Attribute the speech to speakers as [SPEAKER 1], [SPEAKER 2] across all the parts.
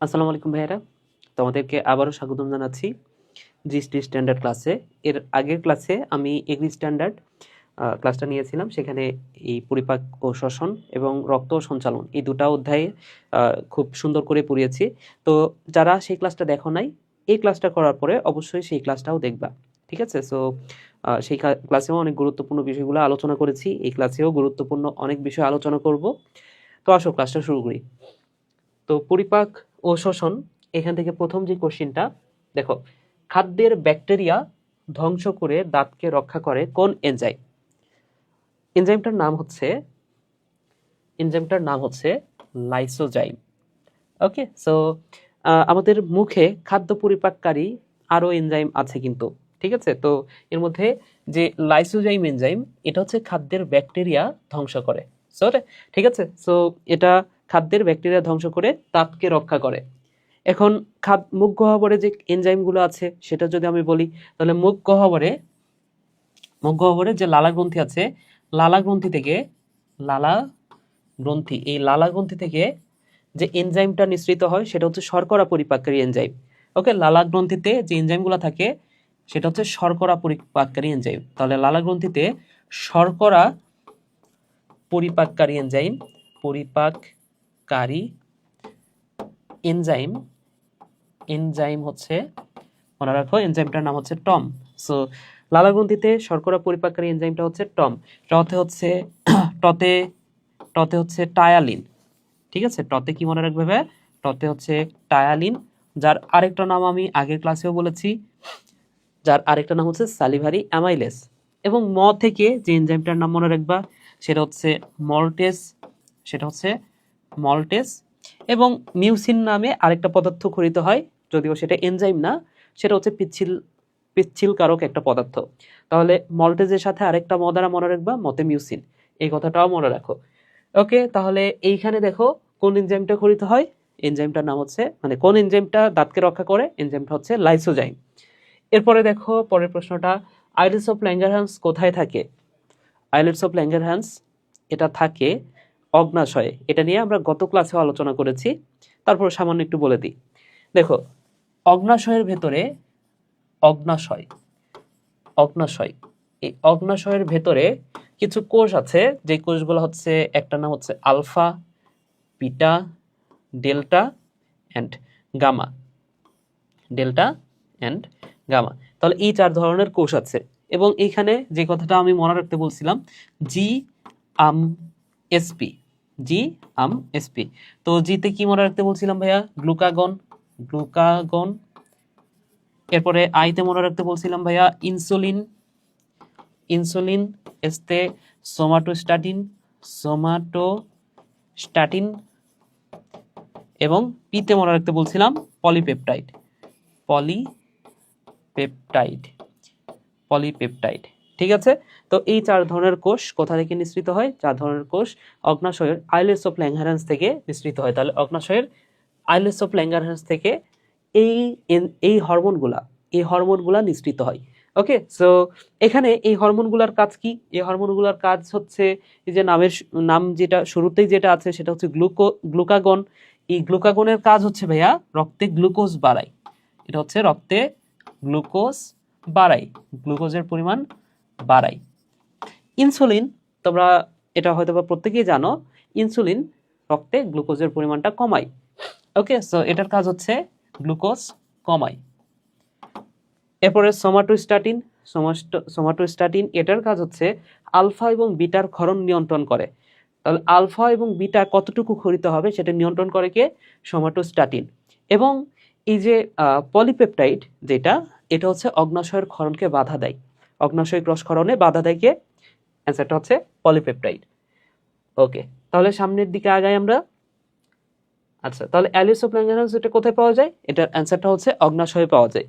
[SPEAKER 1] আসসালামু আলাইকুম ভাইয়েরা, তোমাদেরকে আবারও স্বাগতম জানাচ্ছি জিএসটি স্ট্যান্ডার্ড ক্লাসে। এর আগের ক্লাসে আমি এগ্রি স্ট্যান্ডার্ড ক্লাসটা নিয়েছিলাম। সেখানে এই পরিপাক ও শ্বসন এবং রক্ত সঞ্চালন এই দুটো অধ্যায়ে খুব সুন্দর করে পড়িয়েছি। তো যারা সেই ক্লাসটা দেখো নাই, এই ক্লাসটা করার পরে অবশ্যই সেই ক্লাসটাও দেখবা, ঠিক আছে? সো সেই ক্লাসেও অনেক গুরুত্বপূর্ণ বিষয়গুলো আলোচনা করেছি, এই ক্লাসেও গুরুত্বপূর্ণ অনেক বিষয় আলোচনা করব। তো আসো ক্লাসটা শুরু করি। তো পরিপাক ও শ্বসন, এখান থেকে প্রথম যে কোশ্চেনটা দেখো, খাদ্যের ব্যাকটেরিয়া ধ্বংস করে দাঁতকে রক্ষা করে কোন এনজাইম? এনজাইমটার নাম হচ্ছে লাইসোজাইম। ওকে, সো আমাদের মুখে খাদ্য পরিপাককারী আরো এনজাইম আছে কিন্তু, ঠিক আছে? তো এর মধ্যে যে লাইসোজাইম এনজাইম, এটা হচ্ছে খাদ্যের ব্যাকটেরিয়া ধ্বংস করে। সো ঠিক আছে, সো এটা খাদ্যের ব্যাকটেরিয়া ধ্বংস করে দাঁতকে রক্ষা করে। এখন মুখ গহ্বরে যে এনজাইমগুলো আছে সেটা যদি আমি বলি, তাহলে মুখ গহ্বরে যে লালা গ্রন্থি আছে, লালা গ্রন্থি থেকে যে এনজাইমটা নিঃসৃত হয় সেটা হচ্ছে শর্করা পরিপাককারী এনজাইম। ওকে, লালা গ্রন্থিতে যে এনজাইমগুলো থাকে সেটা হচ্ছে শর্করা পরিপাককারী এনজাইম। তাহলে লালা গ্রন্থিতে শর্করা পরিপাককারী এনজাইম হচ্ছে, মনে রাখো, এনজাইমটার নাম হচ্ছে টম। সো লালা গ্রন্থিতে শর্করা পরিপাককারী এনজাইমটা হচ্ছে টম। টতে হচ্ছে টায়ালিন, ঠিক আছে? টতে কি মনে রাখবে? টতে হচ্ছে টায়ালিন, যার আরেকটা নাম আমি আগের ক্লাসেও বলেছি, যার আরেকটা নাম হচ্ছে সালিভারি অ্যামাইলেস। এবং থেকে যে এনজাইমটার নাম মনে রাখবা সেটা হচ্ছে মল্টেস। এবং মিউসিন নামে আরেকটা পদার্থ খরিত হয়, যদিও সেটা এনজাইম না, সেটা হচ্ছে পিচ্ছিল কারক একটা পদার্থ। তাহলে মল্টেজের সাথে আরেকটা মদারা মনে রাখবা, মতে মিউসিন, এই কথাটাও মনে রাখো। ওকে, তাহলে এইখানে দেখো কোন এনজাইমটা খরিত হয়, এনজাইমটার নাম হচ্ছে, মানে কোন এনজাইমটা দাঁতকে রক্ষা করে, এনজাইমটা হচ্ছে লাইসোজাইম। এরপরে দেখো পরের প্রশ্নটা, আইলেটস অফ ল্যাঙ্গারহ্যান্স কোথায় থাকে? আইলেটস অফ ল্যাঙ্গারহ্যান্স এটা থাকে অগ্নাশয়ে। এটা নিয়ে আমরা গত ক্লাসে আলোচনা করেছি, তারপর সামান্য একটু বলে দিই। দেখো, অগ্নাশয়ের ভেতরে এই অগ্নাশয়ের ভেতরে কিছু কোষ আছে, যে কোষগুলো হচ্ছে, একটা নাম হচ্ছে alpha, beta, delta and gamma. তাহলে এই 4 ধরনের কোষ আছে। এবং এইখানে যে কথাটা আমি মনে রাখতে বলছিলাম, জি আম এসপি। তো জিতে কি মনে রাখতে বলছিলাম ভাইয়া? গ্লুকাগন। এরপরে আইতে মনে রাখতে বলছিলাম ভাইয়া ইনসুলিন। এসতে সোমাটোস্ট্যাটিন। এবং পিতে মনে রাখতে বলছিলাম পলিপেপটাইড। ঠিক আছে? তো এই 4 ধরনের কোষ কোথা থেকে নিঃসৃত হয়? 4 ধরনের কোষ অগ্নাশয়ের আইলেটস অফ ল্যাঙ্গারহ্যান্স থেকে নিঃসৃত হয়। তাহলে অগ্নাশয়ের আইলেটস অফ ল্যাঙ্গারহ্যান্স থেকে এই হরমোনগুলা নিঃসৃত হয়। ওকে, সো এখানে এই হরমোনগুলার কাজ কি? এই হরমোনগুলার কাজ হচ্ছে, এই যে নাম যেটা শুরুতেই যেটা আছে সেটা হচ্ছে গ্লুকাগন। এই গ্লুকাগনের কাজ হচ্ছে ভাইয়া রক্তে গ্লুকোজ বাড়ায়। এটা হচ্ছে রক্তে গ্লুকোজের পরিমাণ বাড়ায়। ইনসুলিন, তোমরা এটা হয়তো বা প্রত্যেকেই জানো, ইনসুলিন রক্তে গ্লুকোজের পরিমাণটা কমায়। ওকে, সো এটার কাজ হচ্ছে গ্লুকোজ কমায়। এরপরে সোমাটোস্ট্যাটিন, এটার কাজ হচ্ছে আলফা এবং বিটার ক্ষরণ নিয়ন্ত্রণ করে। তাহলে আলফা এবং বিটা কতটুকু ক্ষরিত হবে সেটা নিয়ন্ত্রণ করে কে? সোমাটোস্ট্যাটিন। এবং এই যে পলিপেপটাইড যেটা, এটা হচ্ছে অগ্নাশয়ের ক্ষরণকে বাধা দেয়। অগ্নাশয় ক্ষরণে বাধা দেয় কে? অ্যান্সারটা হচ্ছে পলিপেপটাইড। ওকে, তাহলে সামনের দিকে আগাই আমরা। আচ্ছা, তাহলে আইলেটস অফ ল্যাঙ্গারহ্যান্স এটা কোথায় পাওয়া যায়? এটার অ্যান্সারটা হচ্ছে অগ্নাশয়ে পাওয়া যায়।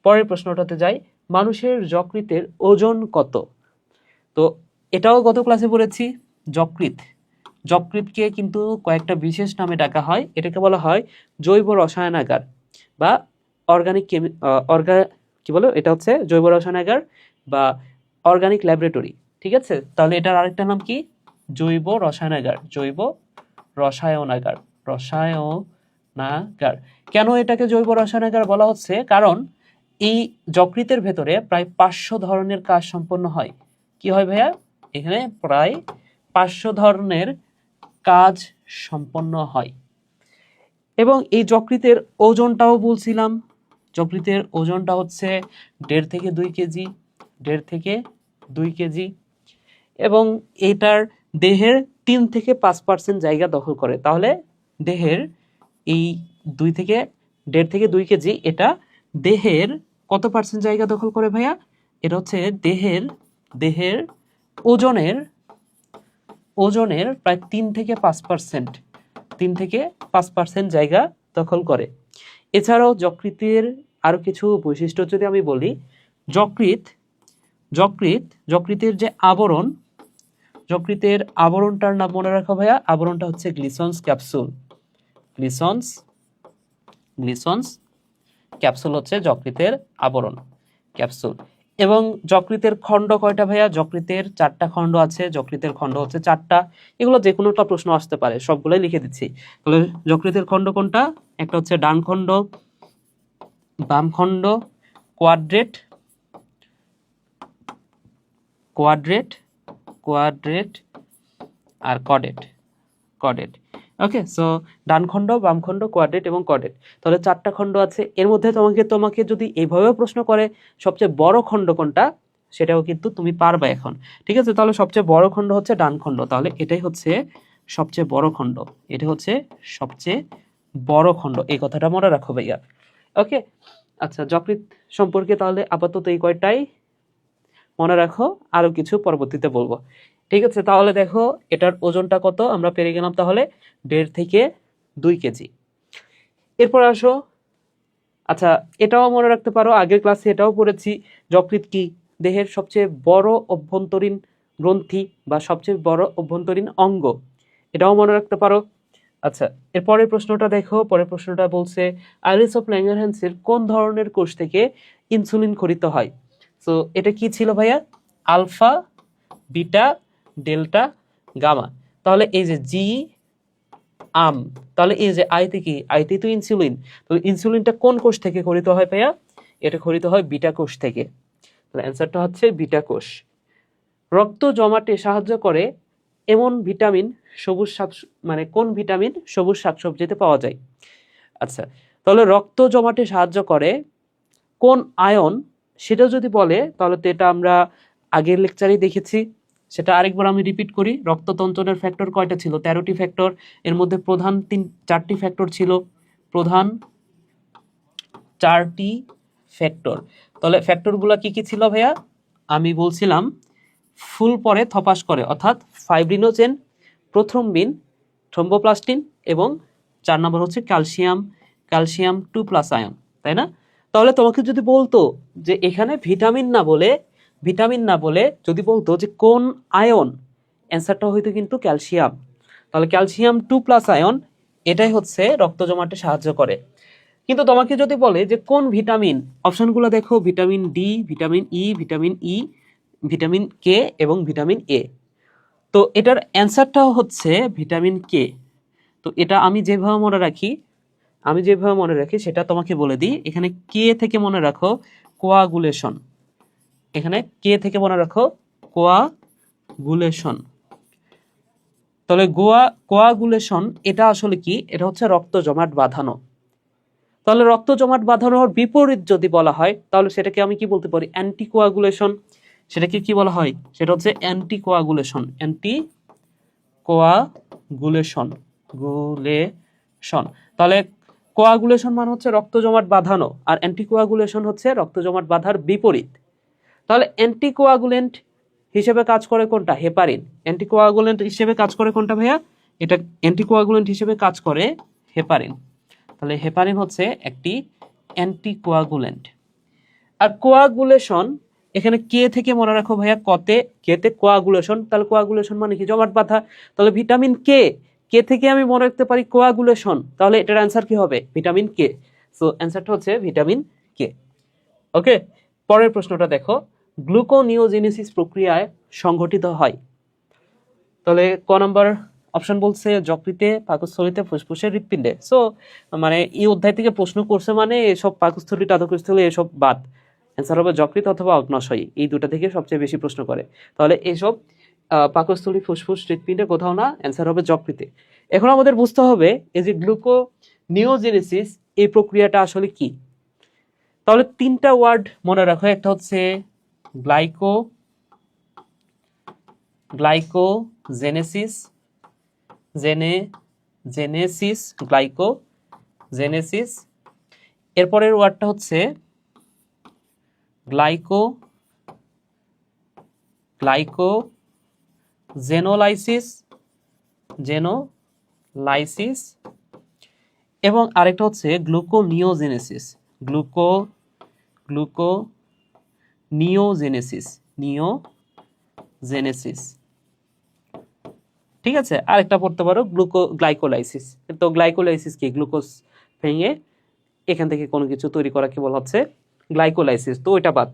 [SPEAKER 1] পরের প্রশ্নটাতে যাই, মানুষের যকৃতের ওজন কত? তো এটাও গত ক্লাসে পড়েছি। যকৃতকে কিন্তু কয়েকটা বিশেষ নামে ডাকা হয়। এটাকে বলা হয় জৈব রসায়নাগার বা এটা হচ্ছে জৈব রসায়নাগার বা অর্গানিক ল্যাবরেটরি। ঠিক আছে, তাহলে এটার আরেকটা নাম কি? জৈব রসায়নাগার। রসায়নাগার। কেন এটাকে জৈব রসায়নাগার বলা হচ্ছে? কারণ এই যকৃতের ভেতরে প্রায় 500 ধরনের কাজ সম্পন্ন হয়। কি হয় ভাইয়া? এখানে প্রায় 500 ধরনের কাজ সম্পন্ন হয়। এবং এই যকৃতের ওজনটাও বলছিলাম, যকৃতের ওজনটা হচ্ছে 1.5 থেকে 2 কেজি, 1.5 থেকে 2 কেজি। এবং এটার দেহের 3 থেকে 5% জায়গা দখল করে। তাহলে দেহের এই 2 থেকে 1.5 থেকে 2 কেজি, এটা দেহের কত পার্সেন্ট জায়গা দখল করে ভাইয়া? এটা হচ্ছে দেহের ওজনের প্রায় 3 থেকে 5%, 3 থেকে 5% জায়গা দখল করে। এছাড়াও যকৃতের আরো কিছু বৈশিষ্ট্য যদি আমি বলি, যকৃতের যে আবরণ, যকৃতের আবরণটার নাম মনে রাখো ভাইয়া, আবরণটা হচ্ছে গ্লিসন্স ক্যাপসুল। গ্লিসন্স ক্যাপসুল হচ্ছে যকৃতের আবরণ, ক্যাপসুল। এবং যকৃতের খণ্ড কয়টা ভাইয়া? যকৃতের 4টা খণ্ড আছে, যকৃতের খণ্ড হচ্ছে 4টা। এগুলো যে কোনোটা প্রশ্ন আসতে পারে, সবগুলোই লিখে দিচ্ছি। তাহলে যকৃতের খণ্ড কোনটা? একটা হচ্ছে ডান খণ্ড, বাম খণ্ড, কোয়াড্রেট আর কর্ডেট। ওকে, সো ডান খণ্ড, বাম খণ্ড, কোয়াড্রেট এবং কর্ডেট। তাহলে 4টা খণ্ড আছে। এর মধ্যে তোমাকে যদি এইভাবেও প্রশ্ন করে সবচেয়ে বড় খণ্ড কোনটা, সেটাও কিন্তু তুমি পারবে এখন। ঠিক আছে, তাহলে সবচেয়ে বড় খণ্ড হচ্ছে ডান খণ্ড। তাহলে এটাই হচ্ছে সবচেয়ে বড় খণ্ড, এটা হচ্ছে সবচেয়ে বড় খণ্ড। এই কথাটা মনে রাখো ভাইয়া। ওকে, আচ্ছা, যকৃৎ সম্পর্কে তাহলে আপাতত এই কয়টাই মনে রাখো, আরো কিছু পরবর্তীতে বলবো। ঠিক আছে, তাহলে দেখো এটার ওজনটা কত আমরা পেরে গেলাম, তাহলে 1.5 থেকে 2 কেজি। এরপর আসো, আচ্ছা এটাও মনে রাখতে পারো, আগের ক্লাসে এটাও পড়েছি, যকৃৎ কি? দেহের সবচেয়ে বড় অভ্যন্তরীণ গ্রন্থি বা সবচেয়ে বড় অভ্যন্তরীণ অঙ্গ, এটাও মনে রাখতে পারো। আচ্ছা, এর পরের প্রশ্নটা দেখো, পরের প্রশ্নটা বলছে আইরিস অফ ল্যাঙ্গারহ্যান্সের কোন ধরনের কোষ থেকে ইনসুলিন খরিত হয়? সো এটা কি ছিল ভাইয়া? Alpha, beta, delta, gamma. তাহলে এই যে জি আম, তাহলে এই যে আইতে তো ইনসুলিন, তো ইনসুলিনটা কোন কোষ থেকে খরিত হয় ভাইয়া? এটা খরিত হয় বিটা কোষ থেকে। তাহলে অ্যান্সারটা হচ্ছে বিটা কোষ। রক্ত জমাটে সাহায্য করে এমন ভিটামিন সবুজ শাক, মানে কোন ভিটামিন সবুজ শাকসবজিতে পাওয়া যায়? আচ্ছা, তাহলে রক্ত জমাটে সাহায্য করে কোন আয়ন, সেটা যদি বলে তাহলে তো এটা আমরা আগের লেকচারেই দেখেছি। সেটা আরেকবার আমি রিপিট করি, রক্ততঞ্চনের ফ্যাক্টর কয়টা ছিল? 13টি ফ্যাক্টর। এর মধ্যে প্রধান 4টি ফ্যাক্টর ছিল, প্রধান 4টি ফ্যাক্টর। তাহলে ফ্যাক্টরগুলো কি কি ছিল ভাইয়া? আমি বলছিলাম ফুল পরে থপাস করে, অর্থাৎ ফাইব্রিনোজেন, প্রোথ্রম্বিন, থ্রম্বোপ্লাস্টিন এবং 4 নম্বর হচ্ছে ক্যালসিয়াম 2+ আয়ন, তাই না? তাহলে তোমাকে যদি বলতো যে এখানে ভিটামিন না বলে যদি বলতো যে কোন আয়ন, অ্যান্সারটা হয়তো কিন্তু ক্যালসিয়াম। তাহলে ক্যালসিয়াম 2+ আয়ন, এটাই হচ্ছে রক্ত জমাটে সাহায্য করে। কিন্তু তোমাকে যদি বলে যে কোন ভিটামিন, অপশনগুলো দেখো, vitamin D, vitamin E, vitamin K এবং ভিটামিন এ। তো এটার অ্যান্সারটাও হচ্ছে ভিটামিন কে। তো এটা আমি যেভাবে মনে রাখি সেটা তোমাকে বলে দিই। এখানে কে থেকে মনে রাখো কোয়াগুলেশন, কোয়াগুলেশন। তাহলে কোয়াগুলেশন এটা আসলে কি? এটা হচ্ছে রক্ত জমাট বাঁধানো। তাহলে রক্ত জমাট বাঁধানোর বিপরীত যদি বলা হয় তাহলে সেটাকে আমি কি বলতে পারি? অ্যান্টিকোয়াগুলেশন। সেটাকে কি বলা হয়? সেটা হচ্ছে অ্যান্টিকোয়াগুলেশন। তাহলে কোয়াগুলেশন মানে হচ্ছে রক্ত জমাট বাঁধানো, আর অ্যান্টিকোয়াগুলেশন হচ্ছে রক্ত জমাট বাঁধার বিপরীত। তাহলে অ্যান্টিকোয়াগুলেন্ট হিসেবে কাজ করে কোনটা? হেপারিন। অ্যান্টিকোয়াগুলেন্ট হিসেবে কাজ করে কোনটা ভাইয়া? এটা অ্যান্টিকোয়াগুলেন্ট হিসেবে কাজ করে হেপারিন। তাহলে হেপারিন হচ্ছে একটি অ্যান্টিকোয়াগুলেন্ট। আর কোয়াগুলেশন, এখানে কে থেকে মনে রাখো ভাইয়া, কেতে কোয়াগুলেশন। তাহলে কোয়াগুলেশন মানে কি? জমাট বাঁধা। তাহলে ভিটামিন কে থেকে আমি মনে রাখতে পারি কোয়াগুলেশন, তাহলে এটার অ্যান্সার কি হবে? Vitamin K. সো অ্যান্সারটা হচ্ছে ভিটামিন কে। ওকে, পরের প্রশ্নটা দেখো, গ্লুকোনিওজেনেসিস প্রক্রিয়ায় সংঘটিত হয়। তাহলে ক নাম্বার অপশন বলছে যকৃতে, পাকস্থলীতে, ফুসফুসে, হৃৎপিণ্ডে। সো মানে এই অধ্যায় থেকে প্রশ্ন করছে মানে এসব পাকস্থলী, টাধকস্থলী এসব বাদ। অ্যান্সার হবে যকৃত অথবা অগ্ন্যাশয়, এই দুটো থেকে সবচেয়ে বেশি প্রশ্ন করে। তাহলে এসব পাকস্থলী, ফুসফুস, হৃৎপিণ্ডে কোথাও না, অ্যান্সার হবে যকৃতে। এখন আমাদের বুঝতে হবে এই যে গ্লুকোনিওজেনেসিস, এই প্রক্রিয়াটা আসলে কি। তাহলে তিনটা ওয়ার্ড মনে রাখো, একটা হচ্ছে গ্লাইকোজেনেসিস, গ্লাইকোজেনেসিস। এরপরের ওয়ার্ডটা হচ্ছে জেনোলাইসিস, এবং আরেকটা হচ্ছে গ্লুকোনিওজেনেসিস। ঠিক আছে, আরেকটা পড়তে পারো গ্লাইকোলাইসিস। তো গ্লাইকোলাইসিস কি, গ্লুকোজ ভেঙে এখান থেকে কোনো কিছু তৈরি করাকে বলা হচ্ছে গ্লাইকোলাইসিস। তো ওইটা বাদ,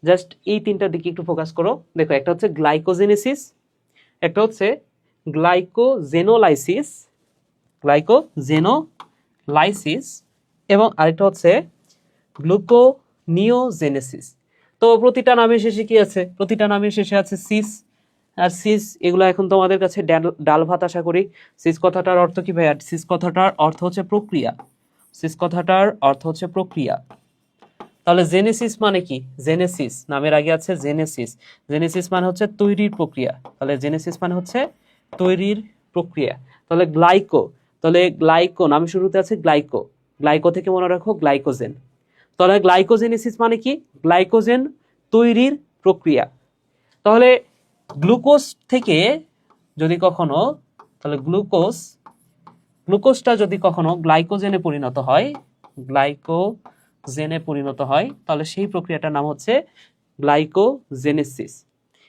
[SPEAKER 1] জাস্ট এই তিনটার দিকে একটু ফোকাস করো। দেখো, একটা হচ্ছে গ্লাইকোজেনেসিস, একটা হচ্ছে গ্লাইকোজেনোলাইসিস, এবং আরেকটা হচ্ছে গ্লুকোনিওজেনেসিস। তো প্রতিটা নামের শেষে কি আছে? প্রতিটা নামের শেষে আছে সিস। আর সিস এগুলো এখন তোমাদের কাছে ডাল ভাত আশা করি। সিস কথাটার অর্থ কি ভাইয়া? সিস কথাটার অর্থ হচ্ছে প্রক্রিয়া। তাহলে জেনেসিস মানে কি? জেনেসিস নামের আগে আছে জেনেসিস মানে হচ্ছে তৈরির প্রক্রিয়া। তাহলে জেনেসিস মানে হচ্ছে তৈরির প্রক্রিয়া। তাহলে গ্লাইকো নামের শুরুতে আছে গ্লাইকো থেকে মনে রাখো গ্লাইকোজেন। তাহলে গ্লাইকোজেনেসিস মানে কি? গ্লাইকোজেন তৈরির প্রক্রিয়া। তাহলে গ্লুকোজ থেকে যদি কখনো, তাহলে গ্লুকোজটা যদি কখনো গ্লাইকোজেনে পরিণত হয়, তাহলে সেই প্রক্রিয়াটার নাম হচ্ছে গ্লাইকোজেনেসিস।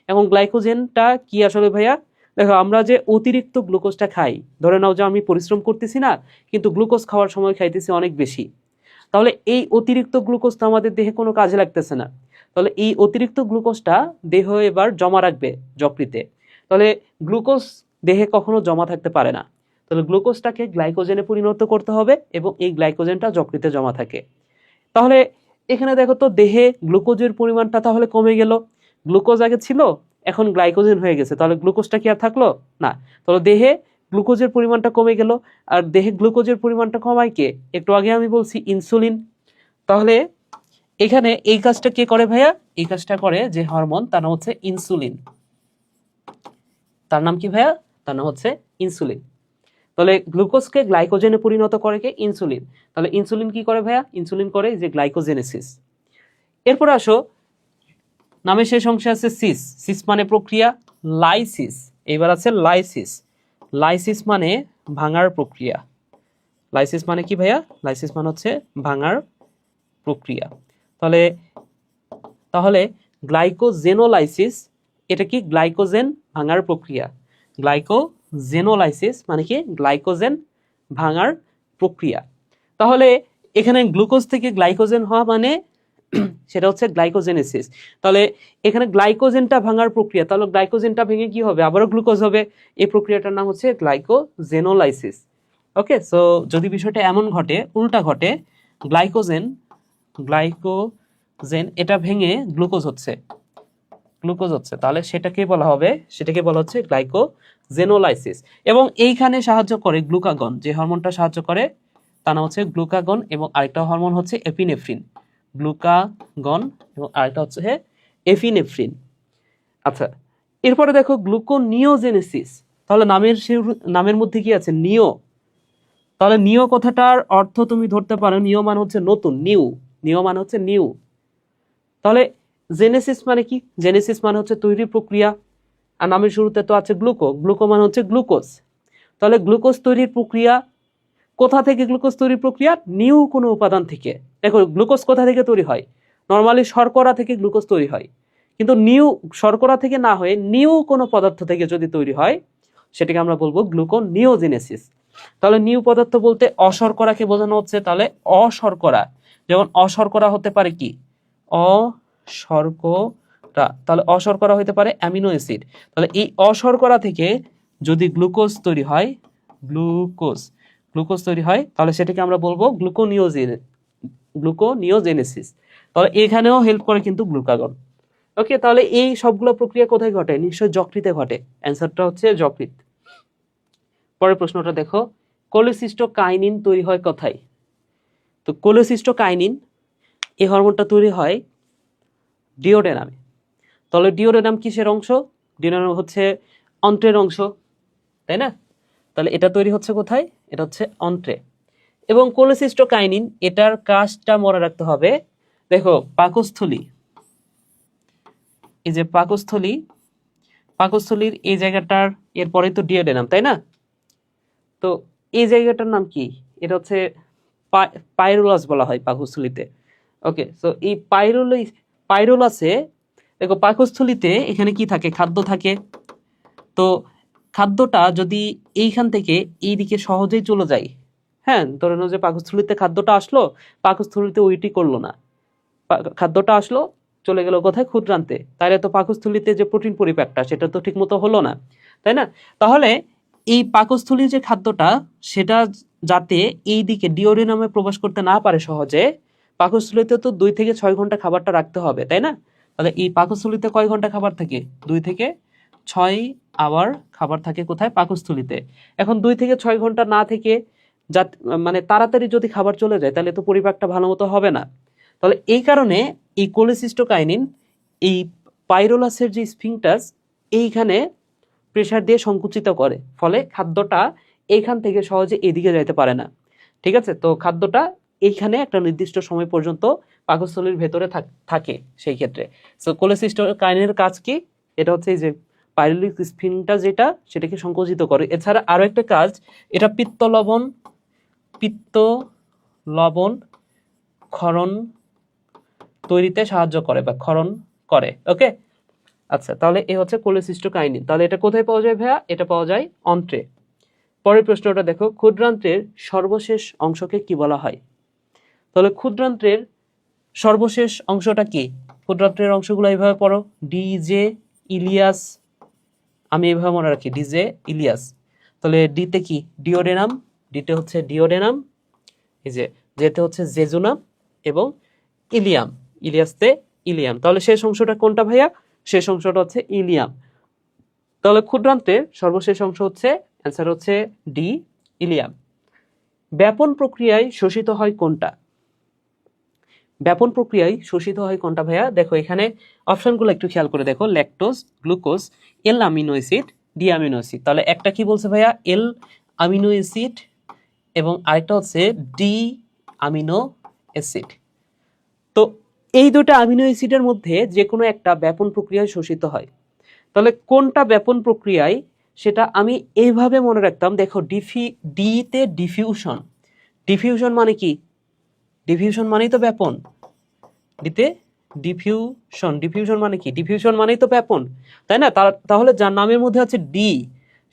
[SPEAKER 1] এবং গ্লাইকোজেনটা কি আসলে ভাইয়া? দেখো, আমরা যে অতিরিক্ত গ্লুকোজটা খাই, ধরে নাও যে আমি পরিশ্রম করতেছি না, কিন্তু গ্লুকোজ খাওয়ার সময় খাইতেছি অনেক বেশি, তাহলে এই অতিরিক্ত গ্লুকোজটা আমাদের দেহে কোনো কাজে লাগতেছে না। তাহলে এই অতিরিক্ত গ্লুকোজটা দেহ এবার জমা রাখবে যকৃতে। তাহলে গ্লুকোজ দেহে কখনো জমা থাকতে পারে না। তাহলে গ্লুকোজটাকে গ্লাইকোজেনে পরিণত করতে হবে এবং এই গ্লাইকোজেনটা যকৃতে জমা থাকে। তাহলে এখানে দেখো তো, দেহে গ্লুকোজের পরিমাণটা তাহলে কমে গেল। গ্লুকোজ আগে ছিল, এখন গ্লাইকোজেন হয়ে গেছে, তাহলে গ্লুকোজটা কি আর থাকলো না? তাহলে দেহে গ্লুকোজের পরিমাণটা কমে গেল। আর দেহে গ্লুকোজের পরিমাণটা কমায় কে? একটু আগে আমি বলছি ইনসুলিন। তাহলে এখানে এই কাজটা কে করে ভাইয়া? এই কাজটা করে যে হরমোন, তার নাম হচ্ছে ইনসুলিন। তার নাম কি ভাইয়া? তার নাম হচ্ছে ইনসুলিন। তাহলে গ্লুকোজকে গ্লাইকোজেনে পরিণত করে কে? ইনসুলিন। তাহলে ইনসুলিন কি করে ভাইয়া? ইনসুলিন করে যে গ্লাইকোজেনেসিস। এরপর আসো, নামের শেষ অংশে আছে সিস মানে প্রক্রিয়া। লাইসিস, এবার আছে লাইসিস মানে ভাঙার প্রক্রিয়া। লাইসিস মানে কি ভাইয়া? লাইসিস মানে হচ্ছে ভাঙার প্রক্রিয়া। তাহলে গ্লাইকোজেনোলাইসিস, এটা কি? গ্লাইকোজেন ভাঙার প্রক্রিয়া। গ্লাইকোজেনোলাইসিস মানে কি? গ্লাইকোজেন ভাঙার প্রক্রিয়া। তাহলে এখানে গ্লুকোজ থেকে গ্লাইকোজেন হওয়া মানে সেটা হচ্ছে গ্লাইকোজেনেসিস। তাহলে এখানে গ্লাইকোজেনটা ভাঙার প্রক্রিয়া, তাহলে গ্লাইকোজেনটা ভেঙে কি হবে? আবারও গ্লুকোজ হবে। এই প্রক্রিয়াটার নাম হচ্ছে গ্লাইকোজেনোলাইসিস। ওকে, সো যদি বিষয়টা এমন ঘটে, উল্টা ঘটে, গ্লাইকোজেন এটা ভেঙে গ্লুকোজ হচ্ছে, তাহলে সেটাকে বলা হচ্ছে গ্লাইকোজেনোলাইসিস। এবং এইখানে সাহায্য করে গ্লুকাগন, যে হরমোনটা সাহায্য করে তার নাম হচ্ছে গ্লুকাগন, এবং আরেকটা হরমোন হচ্ছে এপিনেফ্রিন। গ্লুকাগন এবং আরেকটা হচ্ছে এপিনেফ্রিন। আচ্ছা, এরপরে দেখো গ্লুকোনিওজেনেসিস। তাহলে নামের মধ্যে কি আছে? নিও। তাহলে নিও কথাটার অর্থ তুমি ধরতে পারো, নিও মানে হচ্ছে নতুন, নিউ। তাহলে জেনেসিস মানে কি? জেনেসিস মানে হচ্ছে তৈরির প্রক্রিয়া। আর নামের শুরুতে তো আছে গ্লুকো মানে হচ্ছে গ্লুকোজ। তাহলে গ্লুকোজ তৈরির প্রক্রিয়া, কোথা থেকে গ্লুকোজ তৈরির প্রক্রিয়া? নিউ কোনো উপাদান থেকে। দেখো, গ্লুকোজ কোথা থেকে তৈরি হয়? নর্মালি শর্করা থেকে গ্লুকোজ তৈরি হয়, কিন্তু শর্করা থেকে না হয়ে নিউ কোনো পদার্থ থেকে যদি তৈরি হয়, সেটাকে আমরা বলবো গ্লুকোনিওজেনেসিস। তাহলে নিউ পদার্থ বলতে অশর্করাকে বোঝানো হচ্ছে। তাহলে অশর্করা, যেমন অশর্করা হতে পারে কি? অশর্করা। তাহলে অশর্করা হতে পারে অ্যামিনো অ্যাসিড। তাহলে এই অশর্করা থেকে যদি গ্লুকোজ তৈরি হয়, গ্লুকোজ তৈরি হয়, তাহলে সেটাকে আমরা বলবো গ্লুকোনিওজেনেসিস। তাহলে এখানেও হেল্প করে কিন্তু গ্লুকাগন। ওকে, তাহলে এই সবগুলো প্রক্রিয়া কোথায় ঘটে? নিশ্চয়ই যকৃতে ঘটে। অ্যান্সারটা হচ্ছে যকৃৎ। পরের প্রশ্নটা দেখো, কোলেসিস্টোকাইনিন তৈরি হয় কোথায়? তো কোলেসিস্টোকাইনিন এই হরমোনটা তৈরি হয় ডিওডেনামে। তাহলে ডিওডেনাম কিসের অংশ? ডিওডেনাম হচ্ছে অন্ত্রের অংশ, তাই না? তাহলে এটা তৈরি হচ্ছে কোথায়? এটা হচ্ছে অন্ত্রে। এবং কোলেসিস্টোকাইনিন এটার কাজটা মনে রাখতে হবে। দেখো পাকস্থলী, এই যে পাকস্থলীর এই জায়গাটার এরপরে তো ডিওডেনাম, তাই না? তো এই জায়গাটার নাম কি? এটা হচ্ছে পাইরোলাস বলা হয় পাকস্থলীতে। ওকে, সো এই পাইরোলাসে দেখো পাকস্থলীতে এখানে কি থাকে? খাদ্য থাকে। তো খাদ্যটা যদি এইখান থেকে এই দিকে সহজেই চলে যায়, হ্যাঁ, ধরে নাও যে পাকস্থলীতে খাদ্যটা আসলো, পাকস্থলীতে ওইটি করলো না, খাদ্যটা আসলো চলে গেল কোথায়? ক্ষুদ্রান্তে। তাহলে তো পাকস্থলীতে যে প্রোটিন পরিপাকটা সেটা তো ঠিক মতো হলো না, তাই না? তাহলে এই পাকস্থলীর যে খাদ্যটা সেটা যাতে এই দিকে ডিওডেনামে প্রবেশ করতে না পারে সহজে, পাকস্থলীতে তো 2 থেকে 6 ঘন্টা খাবারটা রাখতে হবে, তাই না? তাহলে এই পাকস্থলীতে কয় ঘন্টা খাবার থাকে? 2 থেকে 6 আওয়ার খাবার থাকে কোথায়? পাকস্থলীতে। এখন 2 থেকে 6 ঘন্টা না থেকে মানে তাড়াতাড়ি যদি খাবার চলে যায় তাহলে তো পরিপাকটা ভালো মতো হবে না। তাহলে এই কারণে এই কোলেসিস্টোকাইনিন এই পাইরোলাসের যে স্ফিংটাস এইখানে প্রেসার দিয়ে সংকুচিত করে, ফলে খাদ্যটা এইখান থেকে সহজে এদিকে যাইতে পারে না। ঠিক আছে, তো খাদ্যটা এইখানে একটা নির্দিষ্ট সময় পর্যন্ত পাকস্থলীর ভেতরে থাকে সেই ক্ষেত্রে। সো কোলেসিস্টোকাইনিনের কাজ কি? এটা হচ্ছে এই যে পাইরোলিক স্ফিংটাস যেটা সেটাকে সংকুচিত করে। এছাড়া আরো একটা কাজ, এটা পিত্ত লবণ ক্ষরণ তৈরিতে সাহায্য করে বা ক্ষরণ করে। ওকে, আচ্ছা, তাহলে এই হচ্ছে কোলেসিস্টোকাইনিন। তাহলে এটা কোথায় পাওয়া যায় ভাইয়া? এটা পাওয়া যায় অন্ত্রে। পরের প্রশ্নটা দেখো, ক্ষুদ্রান্ত্রের সর্বশেষ অংশকে কি বলা হয়? তাহলে ক্ষুদ্রান্ত্রের সর্বশেষ অংশটা কি? ক্ষুদ্রান্ত্রের অংশগুলো এইভাবে পড়ো, ডিজে ইলিয়াস। আমি এইভাবে মনে রাখি, ডিজে ইলিয়াস। তাহলে ডিতে কি? ডিওডেনাম, ডিতে হচ্ছে ডিওডেনাম, এই যে যেতে হচ্ছে জেজুনাম, এবং ইলিয়াসতে ইলিয়াম। তাহলে শেষ অংশটা কোনটা ভাইয়া? শেষ অংশটা হচ্ছে ইলিয়াম। তাহলে ক্ষুদ্রান্তের সর্বশেষ অংশ হচ্ছে, অ্যান্সার হচ্ছে ডি, ইলিয়াম। ব্যাপন প্রক্রিয়ায় শোষিত হয় কোনটা? ব্যাপন প্রক্রিয়ায় শোষিত হয় কোনটা ভাইয়া? দেখো এখানে অপশনগুলো একটু খেয়াল করে দেখো, lactose, glucose, L amino acid, D amino acid. তাহলে একটা কি বলছে ভাইয়া? এল অ্যামিনো অ্যাসিড, এবং আরেকটা হচ্ছে ডি অ্যামিনো অ্যাসিড। তো এই দুটো অ্যামিনো অ্যাসিডের মধ্যে যে কোনো একটা ব্যাপন প্রক্রিয়ায় শোষিত হয়। তাহলে কোনটা ব্যাপন প্রক্রিয়ায় সেটা আমি এইভাবে মনে রাখতাম। দেখো ডিতে ডিফিউশন মানে কি? ডিফিউশন মানেই তো ব্যাপন। ডিতে ডিফিউশন মানে কি? ডিফিউশন মানেই তো ব্যাপন, তাই না? তাহলে যার নামের মধ্যে আছে ডি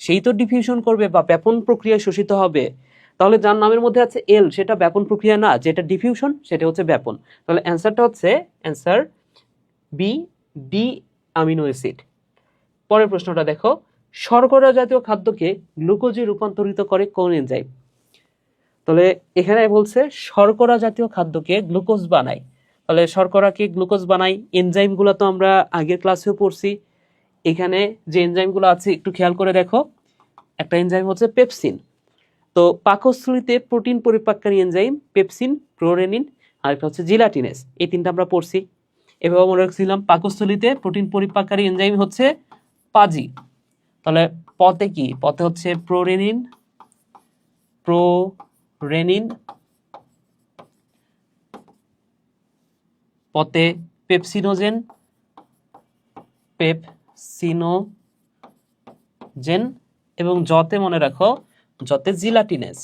[SPEAKER 1] সেই তো ডিফিউশন করবে বা ব্যাপন প্রক্রিয়ায় শোষিত হবে। তাহলে যার নামের মধ্যে আছে এল সেটা ব্যাপন প্রক্রিয়া না, যেটা ডিফিউশন সেটা হচ্ছে ব্যাপন। তাহলে অ্যান্সারটা হচ্ছে answer B, D amino acid. পরের প্রশ্নটা দেখো, শর্করা জাতীয় খাদ্যকে গ্লুকোজে রূপান্তরিত করে কোন এনজাইম? তাহলে এখানে বলছে শর্করা জাতীয় খাদ্যকে গ্লুকোজ বানায়। তাহলে শর্করাকে গ্লুকোজ বানাই এনজাইমগুলো তো আমরা আগের ক্লাসেও পড়ছি। এখানে যে এনজাইমগুলো আছে একটু খেয়াল করে দেখো। একটা এনজাইম হচ্ছে পেপসিন। তো পাকস্থলীতে প্রোটিন পরিপাককারী এনজাইম পেপসিন, প্রোরেনিন, আর একটা হচ্ছে জিলাটিনেস। এই তিনটা আমরা পড়ছি। এভাবে মনে রাখছিলাম পাকস্থলীতে প্রোটিন পরিপাককারী এনজাইম হচ্ছে পাজি। তাহলে পতে কি? পতে হচ্ছে প্রোরেনিন, পতে পেপসিনোজেন, এবং জতে মনে রাখো, জতে জিলাটিনেস।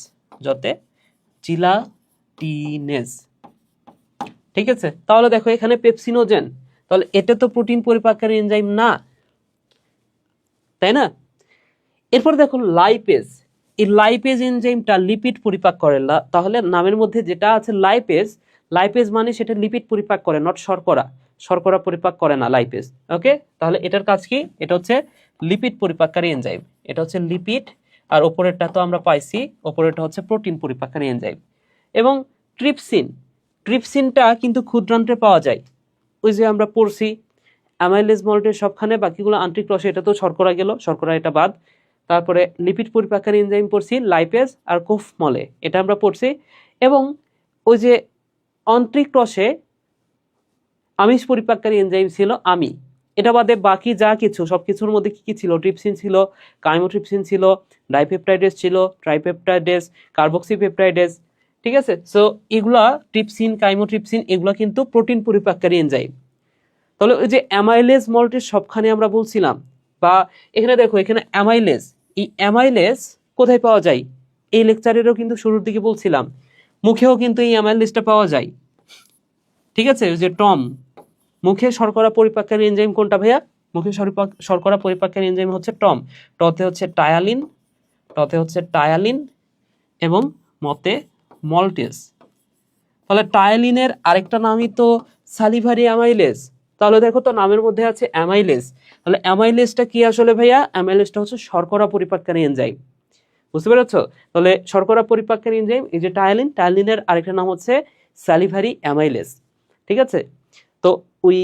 [SPEAKER 1] ঠিক আছে, তাহলে দেখো এখানে পেপসিনোজেন, তাহলে এটা তো প্রোটিন পরিপাককারী এনজাইম না, তাই না? এরপর দেখো লাইপেজ। এই লাইপেজ এনজাইমটা লিপিড পরিপাক করে। তাহলে নামের মধ্যে যেটা আছে লাইপেজ মানে সেটা লিপিড পরিপাক করে, নট শর্করা। শর্করা পরিপাক করে না লাইপেজ। ওকে, তাহলে এটার কাজ কি? এটা হচ্ছে লিপিড পরিপাককারী এনজাইম। এটা হচ্ছে লিপিড, আর ওপরেরটা তো আমরা পাইছি, ওপরেরটা হচ্ছে প্রোটিন পরিপাককারী এনজাইম। এবং ট্রিপসিন, ট্রিপসিনটা কিন্তু ক্ষুদ্রান্ত্রে পাওয়া যায়। ওই যে আমরা পড়ছি অ্যামাইলেজ মল্টের সবখানে, বাকিগুলো আন্ত্রিক রসে, এটা তো শর্করা গেল, শর্করা এটা বাদ। তারপরে লিপিড পরিপাককারী এনজাইম পড়ছি লাইপেজ আর কোফ মলে, এটা আমরা পড়ছি। এবং ওই যে অন্ত্রিক রসে আমিষ পরিপাককারী এনজাইম ছিল আমি, এটা বাদে বাকি যা কিছু সব কিছুর মধ্যে কি কি ছিল? ট্রিপসিন ছিল, কাইমোট্রিপসিন ছিল, ডাইপেপটাইডেস ছিল, ট্রাইপেপটাইডেস, কার্বক্সিপেপটাইডেস। ঠিক আছে, সো এগুলা ট্রিপসিন, কাইমোট্রিপসিন এগুলা কিন্তু প্রোটিন পরিপাককারী এনজাইম। তাহলে ওই যে অ্যামাইলেজ মল্টের সবখানে আমরা বলছিলাম, বা এখানে দেখো এখানে অ্যামাইলেজ, এই অ্যামাইলেজ কোথায় পাওয়া যায়? এই লেকচারেরও কিন্তু শুরুর দিকে বলছিলাম, মুখেও কিন্তু এই অ্যামাইলেজটা পাওয়া যায়। ঠিক আছে, ওই যে টম, মুখে শর্করা পরিপাককারী এনজাইম কোনটা ভাইয়া? মুখে শর্করা পরিপাককারী এনজাইম হচ্ছে টম। টতে হচ্ছে টায়ালিন, টতে হচ্ছে টায়ালিন এবং মতে মল্টেস। তাহলে টায়ালিনের আরেকটা নামই তো সালিভারি অ্যামাইলেজ। তাহলে দেখো তো নামের মধ্যে আছে অ্যামাইলেজ। তাহলে অ্যামাইলেজটা কি আসলে ভাইয়া? অ্যামাইলেজটা হচ্ছে শর্করা পরিপাককারী এনজাইম। বুঝতে পেরেছো? তাহলে শর্করা পরিপাককারী এনজাইম এই যে টায়ালিন, টায়ালিনের আরেকটা নাম হচ্ছে সালিভারি অ্যামাইলেজ। ঠিক আছে, তো ওই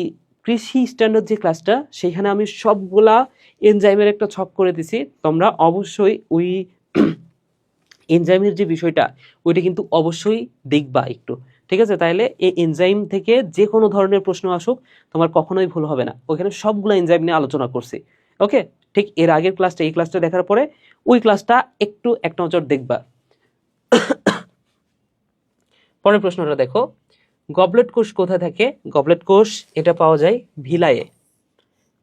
[SPEAKER 1] কৃষি স্ট্যান্ডার্ড যে ক্লাসটা, সেইখানে আমি সবগুলা এনজাইমের একটা ছক করে দিছি। তোমরা অবশ্যই ওই এনজাইমের যে বিষয়টা, ওইটা কিন্তু অবশ্যই দেখবা একটু। ঠিক আছে, তাইলে এই এনজাইম থেকে যে কোনো ধরনের প্রশ্ন আসুক তোমার কখনোই ভুল হবে না। ওইখানে সবগুলো এনজাইম নিয়ে আলোচনা করছি। ওকে, ঠিক এর আগের ক্লাসটা, এই ক্লাসটা দেখার পরে ওই ক্লাসটা একটু এক নজর দেখবা। পরের প্রশ্নটা দেখো, গবলেট কোষ কোথায় থাকে? গবলেট কোষ এটা পাওয়া যায় ভিলায়ে।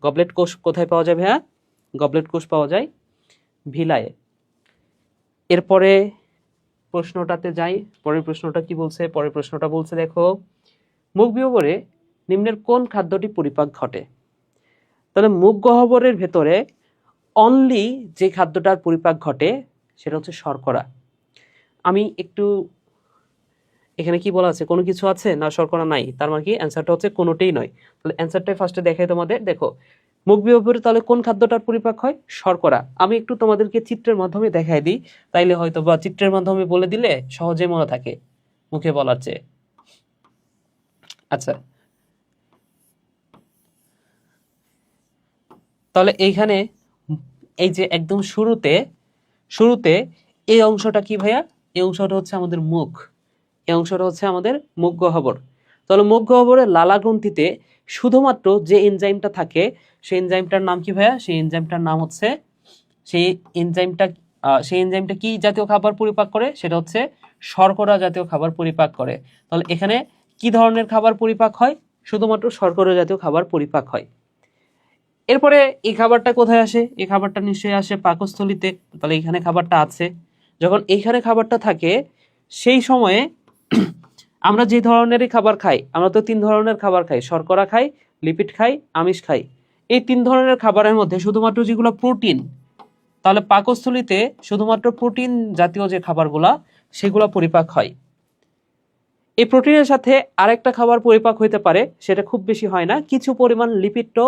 [SPEAKER 1] গবলেট কোষ কোথায় পাওয়া যায় ভাইয়া? গবলেট কোষ পাওয়া যায় ভিলায়ে। এরপরে প্রশ্নটাতে যাই, পরের প্রশ্নটা কি বলছে? পরের প্রশ্নটা বলছে দেখো, মুখ গহ্বরে নিম্নের কোন খাদ্যটি পরিপাক ঘটে? তাহলে মুখ গহ্বরের ভেতরে অনলি যে খাদ্যটার পরিপাক ঘটে সেটা হচ্ছে শর্করা। আমি একটু, এখানে কি বলা আছে? কোনো কিছু আছে না শর্করা নাই, তার মানে কি অ্যান্সারটা হচ্ছে কোনোটাই নয়। তাহলে অ্যান্সারটাই ফার্স্টে দেখাই তোমাদের। দেখো মুখ গহ্বরে তাহলে কোন খাদ্যটার পরিপাক হয়? শর্করা। আমি একটু তোমাদেরকে চিত্রের মাধ্যমে দেখাই দিই, তাইলে হয়তো বা চিত্রের মাধ্যমে বলে দিলে সহজে মনে থাকে মুখে বলার চেয়ে। আচ্ছা, তাহলে এইখানে এই যে একদম শুরুতে শুরুতে এই অংশটা কি ভাইয়া? এই অংশটা হচ্ছে আমাদের মুখ, এই অংশটা হচ্ছে আমাদের মুখ গহ্বর। তাহলে মুখ গহ্বরের লালা গ্রন্থিতে শুধুমাত্র যে এনজাইমটা থাকে সেই এনজাইমটার নাম কি ভাইয়া? সেই এনজাইমটার নাম হচ্ছে, সেই এনজাইমটা কি জাতীয় খাবার পরিপাক করে? সেটা হচ্ছে শর্করা জাতীয় খাবার পরিপাক করে। তাহলে এখানে কি ধরনের খাবার পরিপাক হয়? শুধুমাত্র শর্করা জাতীয় খাবার পরিপাক হয়। এরপরে এই খাবারটা কোথায় আসে? এই খাবারটা নিশ্চয়ই আসে পাকস্থলীতে। তাহলে এখানে খাবারটা আছে। যখন এইখানে খাবারটা থাকে সেই সময়ে আমরা যে ধরনেরই খাবার খাই, আমরা তো 3 ধরনের খাবার খাই, শর্করা খাই, লিপিড খাই, আমিষ খাই। এই 3 ধরনের খাবারের মধ্যে শুধুমাত্র যেগুলো প্রোটিন, তাহলে পাকস্থলীতে শুধুমাত্র প্রোটিন জাতীয় যে খাবারগুলা সেগুলো পরিপাক হয়। এই প্রোটিনের সাথে আরেকটা খাবার পরিপাক হইতে পারে, সেটা খুব বেশি হয় না, কিছু পরিমাণ লিপিডও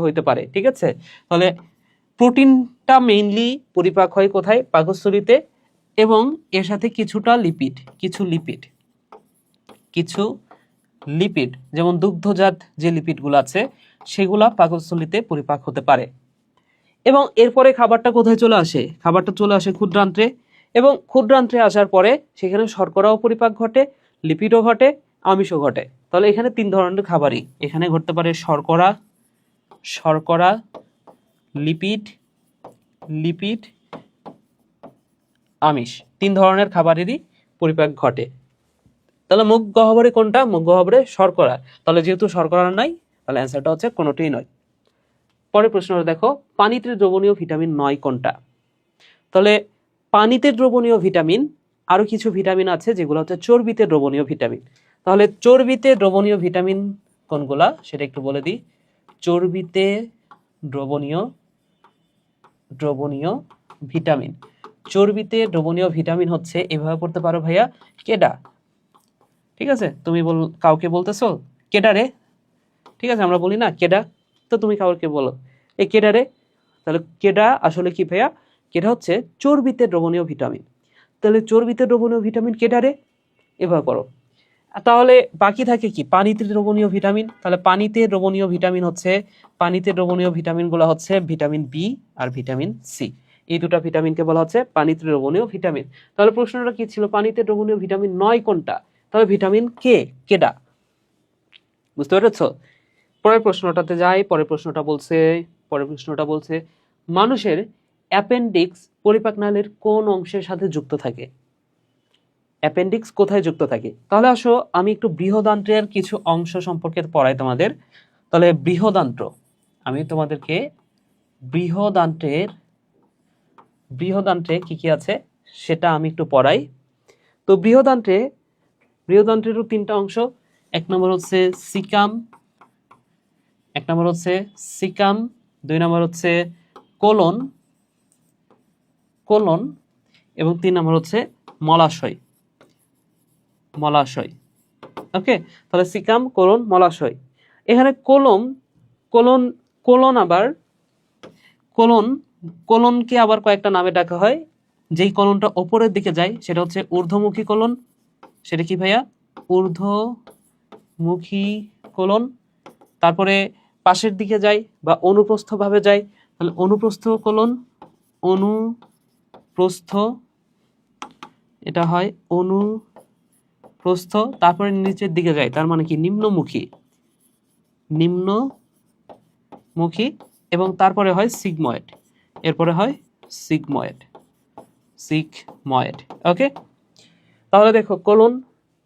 [SPEAKER 1] হইতে পারে। ঠিক আছে, তাহলে প্রোটিনটা মেইনলি পরিপাক হয় কোথায়? পাকস্থলীতে। এবং এর সাথে কিছুটা লিপিড, কিছু লিপিড যেমন দুগ্ধজাত যে লিপিডগুলো আছে সেগুলা পাকস্থলীতে পরিপাক হতে পারে। এবং এরপরে খাবারটা কোথায় চলে আসে? খাবারটা চলে আসে ক্ষুদ্রান্ত্রে। এবং ক্ষুদ্রান্ত্রে আসার পরে সেখানে শর্করাও পরিপাক ঘটে, লিপিডও ঘটে, আমিষও ঘটে। তাহলে এখানে 3 ধরনের খাবারই এখানে ঘটতে পারে, শর্করা, লিপিড, আমিষ, 3 ধরনের খাবারেরই পরিপাক ঘটে। তাহলে মুখ গহ্বরে কোনটা? মুখ গহ্বরে শর্করা। তাহলে যেহেতু শর্করা নাই, তাহলে অ্যান্সারটা হচ্ছে কোনোটাই নয়। পরের প্রশ্নটা দেখো, পানিতে দ্রবণীয় ভিটামিন 9 কোনটা? তাহলে পানিতে দ্রবণীয় ভিটামিন, আরো কিছু ভিটামিন আছে যেগুলো হচ্ছে চর্বিতে দ্রবণীয় ভিটামিন। তাহলে চর্বিতে দ্রবণীয় ভিটামিন কোনগুলা সেটা একটু বলে দিই। চর্বিতে দ্রবণীয় ভিটামিন, চর্বিতে দ্রবণীয় ভিটামিন হচ্ছে, এভাবে পড়তে পারো ভাইয়া, কেডা। ঠিক আছে, তুমি কাউকে বলতেছো কেডা রে, ঠিক আছে, আমরা বলি না কেডা, তো তুমি কাউকে বলো এই কেডা রে, তাহলে কেডা আসলে কি ভাইয়া, কেডা হচ্ছে চর্বিতে দ্রবণীয় ভিটামিন। তাহলে চর্বিতে দ্রবণীয় ভিটামিন কেডা রে, এভাবে করো। তাহলে বাকি থাকে কি পানিতে দ্রবণীয় ভিটামিন। তাহলে পানিতে দ্রবণীয় ভিটামিন হচ্ছে, পানিতে দ্রবণীয় ভিটামিনগুলো হচ্ছে ভিটামিন বি আর ভিটামিন সি। এই দুটো ভিটামিনকে বলা হচ্ছে পানিতে দ্রবণীয় ভিটামিন। তাহলে প্রশ্নটা কি ছিল, পানিতে দ্রবণীয় ভিটামিন নয় কোনটা, তাহলে ভিটামিন কে, কেডা, বুঝতে পেরেছো? পরের প্রশ্নটাতে যাই। পরের প্রশ্নটা বলছে মানুষের অ্যাপেন্ডিক্স পরিপাকনালীর কোন অংশের সাথে যুক্ত থাকে? অ্যাপেন্ডিক্স কোথায় যুক্ত থাকে? তাহলে আসো আমি একটু বৃহদান্ত্রের কিছু অংশ সম্পর্কে পড়াই তোমাদের। তাহলে বৃহদান্ত্র, আমি তোমাদেরকে বৃহদান্ত্রে কি কি আছে সেটা আমি একটু পড়াই। তো বৃহদান্ত্রেরও তিনটা অংশ। এক নম্বর হচ্ছে সিকাম, 2 নম্বর হচ্ছে কোলন এবং 3 নম্বর হচ্ছে মলাশয়। ওকে, তাহলে সিকাম, কোলন, মলাশয়। এখানে কোলনকে আবার কয়েকটা নামে ডাকা হয়। যেই কোলনটা ওপরের দিকে যায় সেটা হচ্ছে ঊর্ধ্বমুখী কোলন। সেটা কি ভাইয়া? ঊর্ধ্বমুখী কোলন। তারপরে পাশের দিকে যায় বা অনুপ্রস্থ ভাবে যায়, তাহলে অনুপ্রস্থ কোলন, অনুপ্রস্থ, এটা হয় অনুপ্রস্থ। তারপরে নিচের দিকে যায়, তার মানে কি নিম্নমুখী, এবং তারপরে হয় সিগময়েড, এরপরে হয় সিগময়েড। ওকে, তাহলে দেখো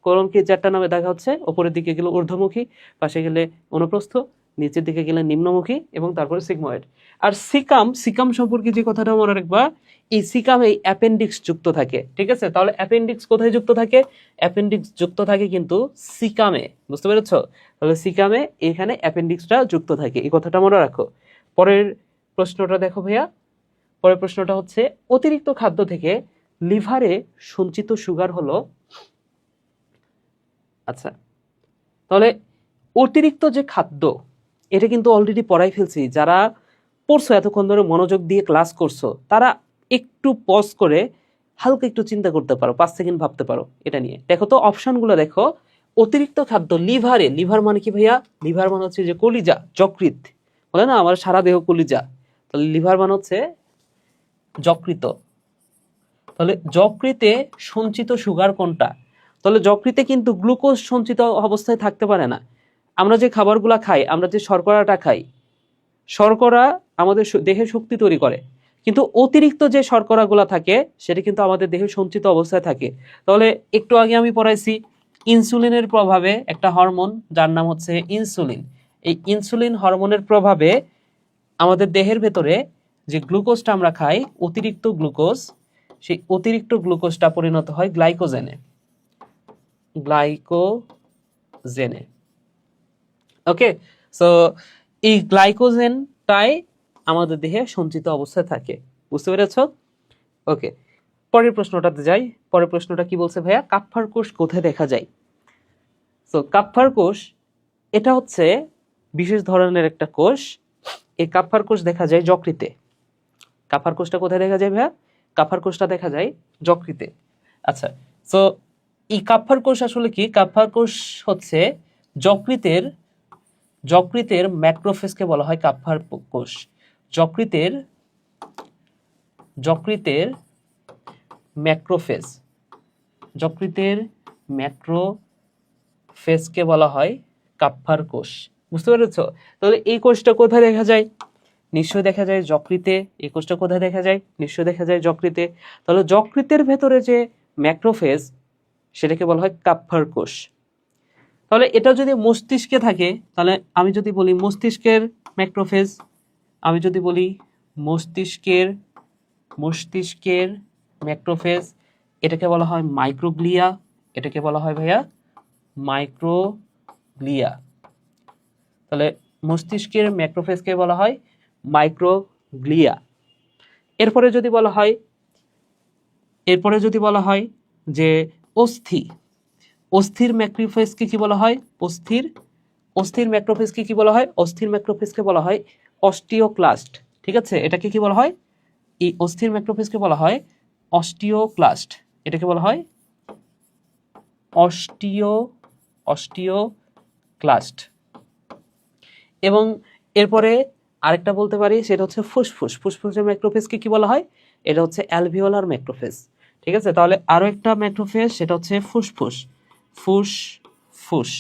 [SPEAKER 1] কোলনকে 4টা নামে দেখা হচ্ছে। ওপরের দিকে গেলে ঊর্ধ্বমুখী, পাশে গেলে অনুপ্রস্থ, নিচের দিকে গেলে নিম্নমুখী এবং তারপরে সিগময়েড। আর সিকাম সম্পর্কে যে কথাটা মনে রাখবা, এই সিকামে অ্যাপেন্ডিক্স যুক্ত থাকে। ঠিক আছে, তাহলে অ্যাপেন্ডিক্স কোথায় যুক্ত থাকে? অ্যাপেন্ডিক্স যুক্ত থাকে কিন্তু সিকামে, বুঝতে পেরেছো? তাহলে সিকামে এখানে অ্যাপেন্ডিক্সটা যুক্ত থাকে, এই কথাটা মনে রাখো। পরের প্রশ্নটা দেখো ভাইয়া। পরের প্রশ্নটা হচ্ছে অতিরিক্ত খাদ্য থেকে লিভারে সঞ্চিত সুগার হলো, আচ্ছা তাহলে অতিরিক্ত যে খাদ্য, এটা কিন্তু অলরেডি পড়াই ফেলছি। যারা পড়ছো এতক্ষণ ধরে মনোযোগ দিয়ে ক্লাস করছো, তারা একটু পজ করে হালকা একটু চিন্তা করতে পারো, 5 সেকেন্ড ভাবতে পারো এটা নিয়ে। দেখো তো অপশনগুলো দেখো। অতিরিক্ত খাদ্য লিভারে, লিভার মানে কি ভাইয়া? লিভার মানে হচ্ছে যে কলিজা, যকৃৎ, বলে না আমার সারা দেহ কলিজা, তাহলে লিভার মানে হচ্ছে যকৃত। তাহলে যকৃতে সঞ্চিত সুগার কোনটা? তাহলে যকৃতে কিন্তু গ্লুকোজ সঞ্চিত অবস্থায় থাকতে পারে না। আমরা যে খাবারগুলো খাই, আমরা যে শর্করাটা খাই, শর্করা আমাদের দেহে শক্তি তৈরি করে, কিন্তু অতিরিক্ত যে শর্করাগুলো থাকে সেটা কিন্তু আমাদের দেহে সঞ্চিত অবস্থায় থাকে। তাহলে একটু আগে আমি পড়াইছি ইনসুলিনের প্রভাবে একটা হরমোন যার নাম হচ্ছে ইনসুলিন। এই ইনসুলিন হরমোনের প্রভাবে আমাদের দেহের ভেতরে যে গ্লুকোজটা আমরা খাই, অতিরিক্ত গ্লুকোজ, সেই অতিরিক্ত গ্লুকোজটা পরিণত হয় গ্লাইকোজেনে। ওকে, সো এই গ্লাইকোজেনটাই আমাদের দেহে সঞ্চিত অবস্থায় থাকে, বুঝতে পেরেছ? ওকে, পরের প্রশ্নটাতে যাই। পরের প্রশ্নটা কি বলছে ভাইয়া? কাপ্ফার কোষ কোথায় দেখা যায়? সো কাপ্ফার কোষ এটা হচ্ছে বিশেষ ধরনের একটা কোষ। এই কাপ্ফার কোষ দেখা যায় যকৃতে। কাপ্ফার কোষটা কোথায় দেখা যায় ভাইয়া? কাপ্ফার কোষটা দেখা যায় যকৃতে। আচ্ছা, সো এই কাপ্ফার কোষ আসলে কি? কাপ্ফার কোষ হচ্ছে যকৃতের ম্যাক্রোফেজকে বলা হয় কাপ্ফার কোষ। যকৃতের ম্যাক্রোফেজকে বলা হয় কাপ্ফার কোষ, বুঝতে পেরেছ? তাহলে এই কোষটা কোথায় দেখা যায়? নিশ্চয়ই দেখা যায় যকৃতে। এই কোষটা কোথায় দেখা যায়? নিশ্চয়ই দেখা যায় যকৃতে। তাহলে যকৃতের ভেতরে যে ম্যাক্রোফেজ, সেটাকে বলা হয় কাপ্ফার কোষ। তাহলে এটা যদি মস্তিষ্কে থাকে, তাহলে আমি যদি বলি মস্তিষ্কের ম্যাক্রোফেজ, আমি যদি বলি মস্তিষ্কের ম্যাক্রোফেজ, এটাকে বলা হয় মাইক্রোগ্লিয়া। এটাকে বলা হয় ভাইয়া মাইক্রোগ্লিয়া। তাহলে মস্তিষ্কের ম্যাক্রোফেজকে বলা হয় মাইক্রোগ্লিয়া। এরপরে যদি বলা হয় যে অস্থির ম্যাক্রোফেজকে কি বলা হয়? অস্থির ম্যাক্রোফেজকে কি বলা হয়? অস্থির ম্যাক্রোফেজকে বলা হয় অস্টিওক্লাস্ট। ঠিক আছে, এটাকে কি বলা হয়? এই অস্থির ম্যাক্রোফেজকে বলা হয় অস্টিওক্লাস্ট। এটাকে বলা হয় অস্টিওক্লাস্ট। এবং এরপরে আরেকটা বলতে পারি, সেটা হচ্ছে ফুসফুস। ফুসফুসের ম্যাক্রোফেজকে কি বলা হয়? এটা হচ্ছে অ্যালভিওলার ম্যাক্রোফেজ। ঠিক আছে, তাহলে আরো একটা ম্যাক্রোফেজ, সেটা হচ্ছে ফুসফুস। ফুসফুস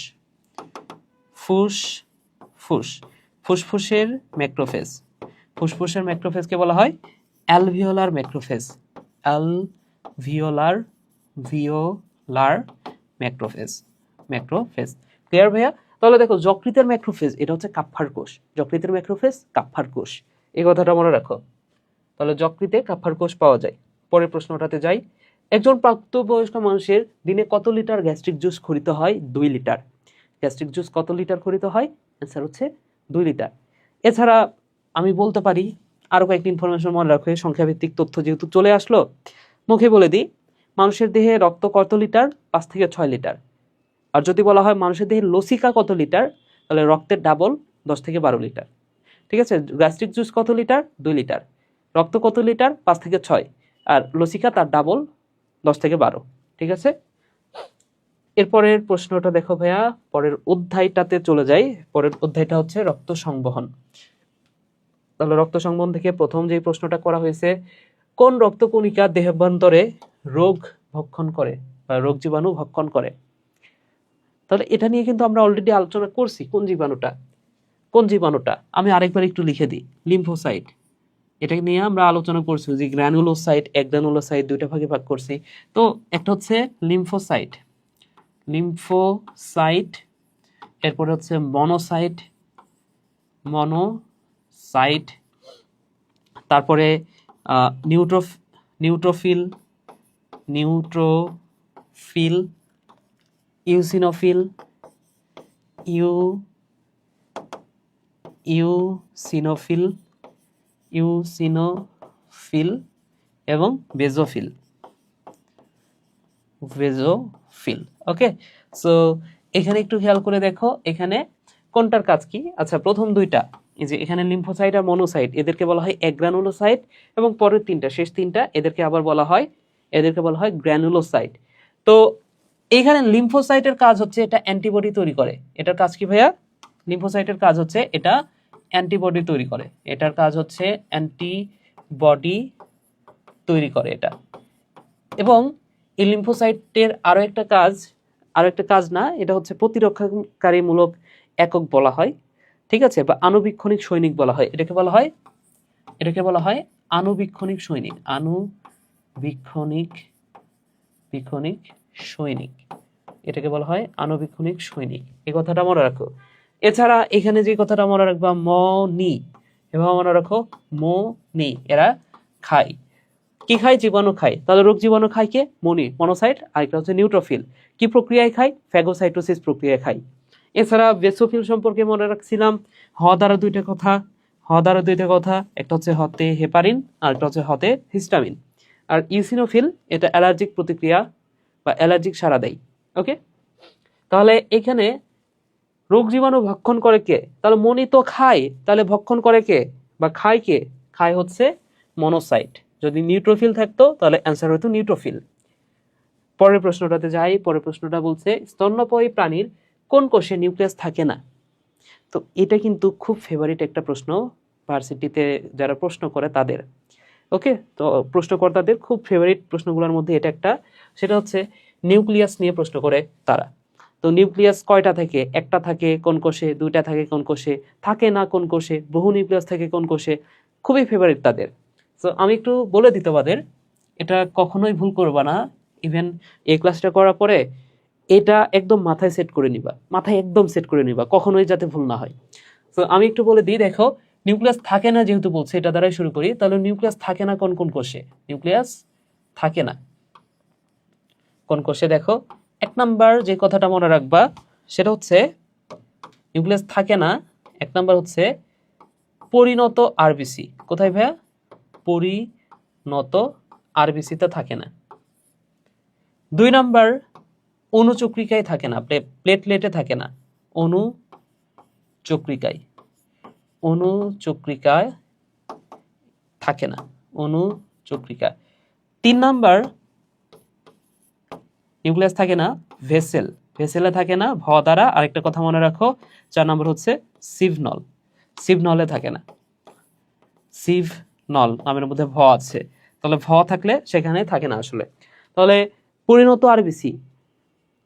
[SPEAKER 1] ফুসফুস ফুসফুসের ম্যাক্রোফেজ। ফুসফুসের ম্যাক্রোফেজকে বলা হয় অ্যালভিওলার ম্যাক্রোফেজ। অ্যালভিওলার ভিওলার ম্যাক্রোফেজ। ক্লিয়ার ভাইয়া? তাহলে দেখো, যকৃতের ম্যাক্রোফেজ এটা হচ্ছে কাপ্ফার কোষ। যকৃতের ম্যাক্রোফেজ কাপ্ফার কোষ, এই কথাটা মনে রাখো। তাহলে যকৃতে কাপ্ফার কোষ পাওয়া যায়। পরের প্রশ্নটাতে যাই। একজন প্রাপ্তবয়স্ক মানুষের দিনে কত লিটার গ্যাস্ট্রিক জুস খরিত হয়? 2 লিটার। গ্যাস্ট্রিক জুস কত লিটার খরিত হয়? অ্যান্সার হচ্ছে 2 লিটার। এছাড়া আমি বলতে পারি আরো কয়েকটি ইনফরমেশন মনে রাখো, সংখ্যাভিত্তিক তথ্য যেহেতু চলে আসলো, মুখে বলে দিই। মানুষের দেহে রক্ত কত লিটার? 5 থেকে 6 লিটার। আর যদি বলা হয় মানুষের দেহে লসিকা কত লিটার, তাহলে রক্তের ডাবল 10 থেকে 12 লিটার। ঠিক আছে, গ্যাস্ট্রিক জুস কত লিটার? 2 লিটার। রক্ত কত লিটার? 5 থেকে 6। আর লসিকা তার ডাবল 10 থেকে 12। ঠিক আছে, এরপরের প্রশ্নটা দেখো ভাইয়া, পরের অধ্যায়টাতে চলে যাই। পরের অধ্যায়টা হচ্ছে রক্ত সংবহন। তাহলে রক্ত সংবহন থেকে প্রথম যে প্রশ্নটা করা হয়েছে, কোন রক্তকণিকা দেহাভ্যন্তরে রোগ ভক্ষণ করে বা রোগ জীবাণু ভক্ষণ করে? তাহলে এটা নিয়ে কিন্তু আমরা অলরেডি আলোচনা করছি। কোন জীবাণুটা আমি আরেকবার একটু লিখে দিই। লিম্ফোসাইট, এটা নিয়ে আমরা আলোচনা করছি যে গ্র্যানুলোসাইট, একগ্র্যানুলোসাইট দুইটা ভাগে ভাগ করছি। তো একটা হচ্ছে লিম্ফোসাইট, এরপরে হচ্ছে মনোসাইট, তারপরে নিউট্রোফিল, ইউসিনোফিল এবং বেজোফিল। ওকে, সো এখানে একটু খেয়াল করে দেখো, এখানে কোনটার কাজ কি? আচ্ছা, প্রথম দুইটা, এই যে এখানে লিম্ফোসাইট আর মনোসাইট, এদেরকে বলা হয় একগ্রানুলোসাইট, এবং পরের তিনটা, শেষ তিনটা, এদেরকে বলা হয় গ্র্যানুলোসাইট। তো এখানে লিম্ফোসাইটের কাজ হচ্ছে এটা অ্যান্টিবডি তৈরি করে। এটার কাজ কি ভাইয়া? লিম্ফোসাইটের কাজ হচ্ছে এটা অ্যান্টিবডি তৈরি করে। এটার কাজ হচ্ছে অ্যান্টিবডি তৈরি করে এটা। এবং এই লিম্ফোসাইটের আরো একটা কাজ না, এটা হচ্ছে প্রতিরক্ষাকারীমূলক একক বলা হয়। ঠিক আছে, বা আণুবীক্ষণিক সৈনিক বলা হয়। এটাকে বলা হয় আণুবীক্ষণিক সৈনিক। এটাকে বলা হয় আণুবীক্ষণিক সৈনিক। এই কথাটা মনে রাখো। এছাড়া এখানে যে কথাটা মনে রাখবা, এভাবে মনে রাখো, এরা খায়। কি খায়? জীবাণু খায়। তাহলে রোগ জীবাণু খায় কে? মনোসাইট, আরেকটা হচ্ছে নিউট্রোফিল। কি প্রক্রিয়ায় খায়? ফ্যাগোসাইটোসিস প্রক্রিয়ায় খায়। এছাড়া বেসোফিল সম্পর্কে মনে রাখছিলাম হ দ্বারা দুইটা কথা, একটা হচ্ছে হতে হেপারিন, আর একটা হচ্ছে হতে হিস্টামিন। আর ইউসিনোফিল, এটা অ্যালার্জিক প্রতিক্রিয়া বা অ্যালার্জিক সাড়া দেয়। ওকে, তাহলে এখানে রোগ জীবাণু ভক্ষণ করে কে? তাহলে মনি তো খায়, তাহলে ভক্ষণ করে কে বা খায় কে? খায় হচ্ছে মনোসাইট। যদি নিউট্রোফিল থাকতো তাহলে অ্যান্সার হতো নিউট্রোফিল। পরের প্রশ্নটাতে যাই। পরের প্রশ্নটা বলছে, স্তন্যপায়ী প্রাণীর কোন কোষে নিউক্লিয়াস থাকে না? তো এটা কিন্তু খুব ফেভারিট একটা প্রশ্ন ভার্সিটিতে যারা প্রশ্ন করে তাদের। ওকে, তো প্রশ্নকর্তাদের খুব ফেভারিট প্রশ্নগুলোর মধ্যে এটা একটা। সেটা হচ্ছে নিউক্লিয়াস নিয়ে প্রশ্ন করে তারা। তো নিউক্লিয়াস কয়টা থাকে? একটা থাকে কোন কোষে, দুইটা থাকে কোন কোষে, থাকে না কোন কোষে, বহু নিউক্লিয়াস থাকে কোন কোষে, খুবই ফেভারিট তাদের। তো আমি একটু বলে দিতে পাদের, এটা কখনোই ভুল করবা না। ইভেন এই ক্লাসটা করার পরে এটা একদম মাথায় একদম সেট করে নিবা, কখনোই যাতে ভুল না হয়। তো আমি একটু বলে দিই, দেখো, নিউক্লিয়াস থাকে না যেহেতু বলছে, এটা দ্বারাই শুরু করি। তাহলে নিউক্লিয়াস থাকে না কোন কোন কোষে? নিউক্লিয়াস থাকে না কোন কোষে? দেখো, এক নাম্বার যে কথাটা মনে রাখবা সেটা হচ্ছে নিউক্লিয়াস থাকে না, এক নাম্বার হচ্ছে পরিণত আরবিসি। কোথায় ভাইয়া? পরিণত আরবিসিতে থাকে না। 2 নাম্বার, অণুচক্রিকায় থাকে না, প্লেটলেটে থাকে না। চক্রিকায়, অণুচক্রিকায় থাকে না, অণুচক্রিকা। 3 নাম্বার নিউক্লিয়াস থাকে না ভেসেল, ভেসেলে থাকে না ভ দ্বারা। আরেকটা কথা মনে রাখো, 4 নম্বর হচ্ছে সিভনল, সিভনলে থাকে না, সিভনল নামের মধ্যে ভ আছে, তাহলে ভ থাকলে সেখানে থাকে না আসলে। তাহলে পরিণত আরবিসি,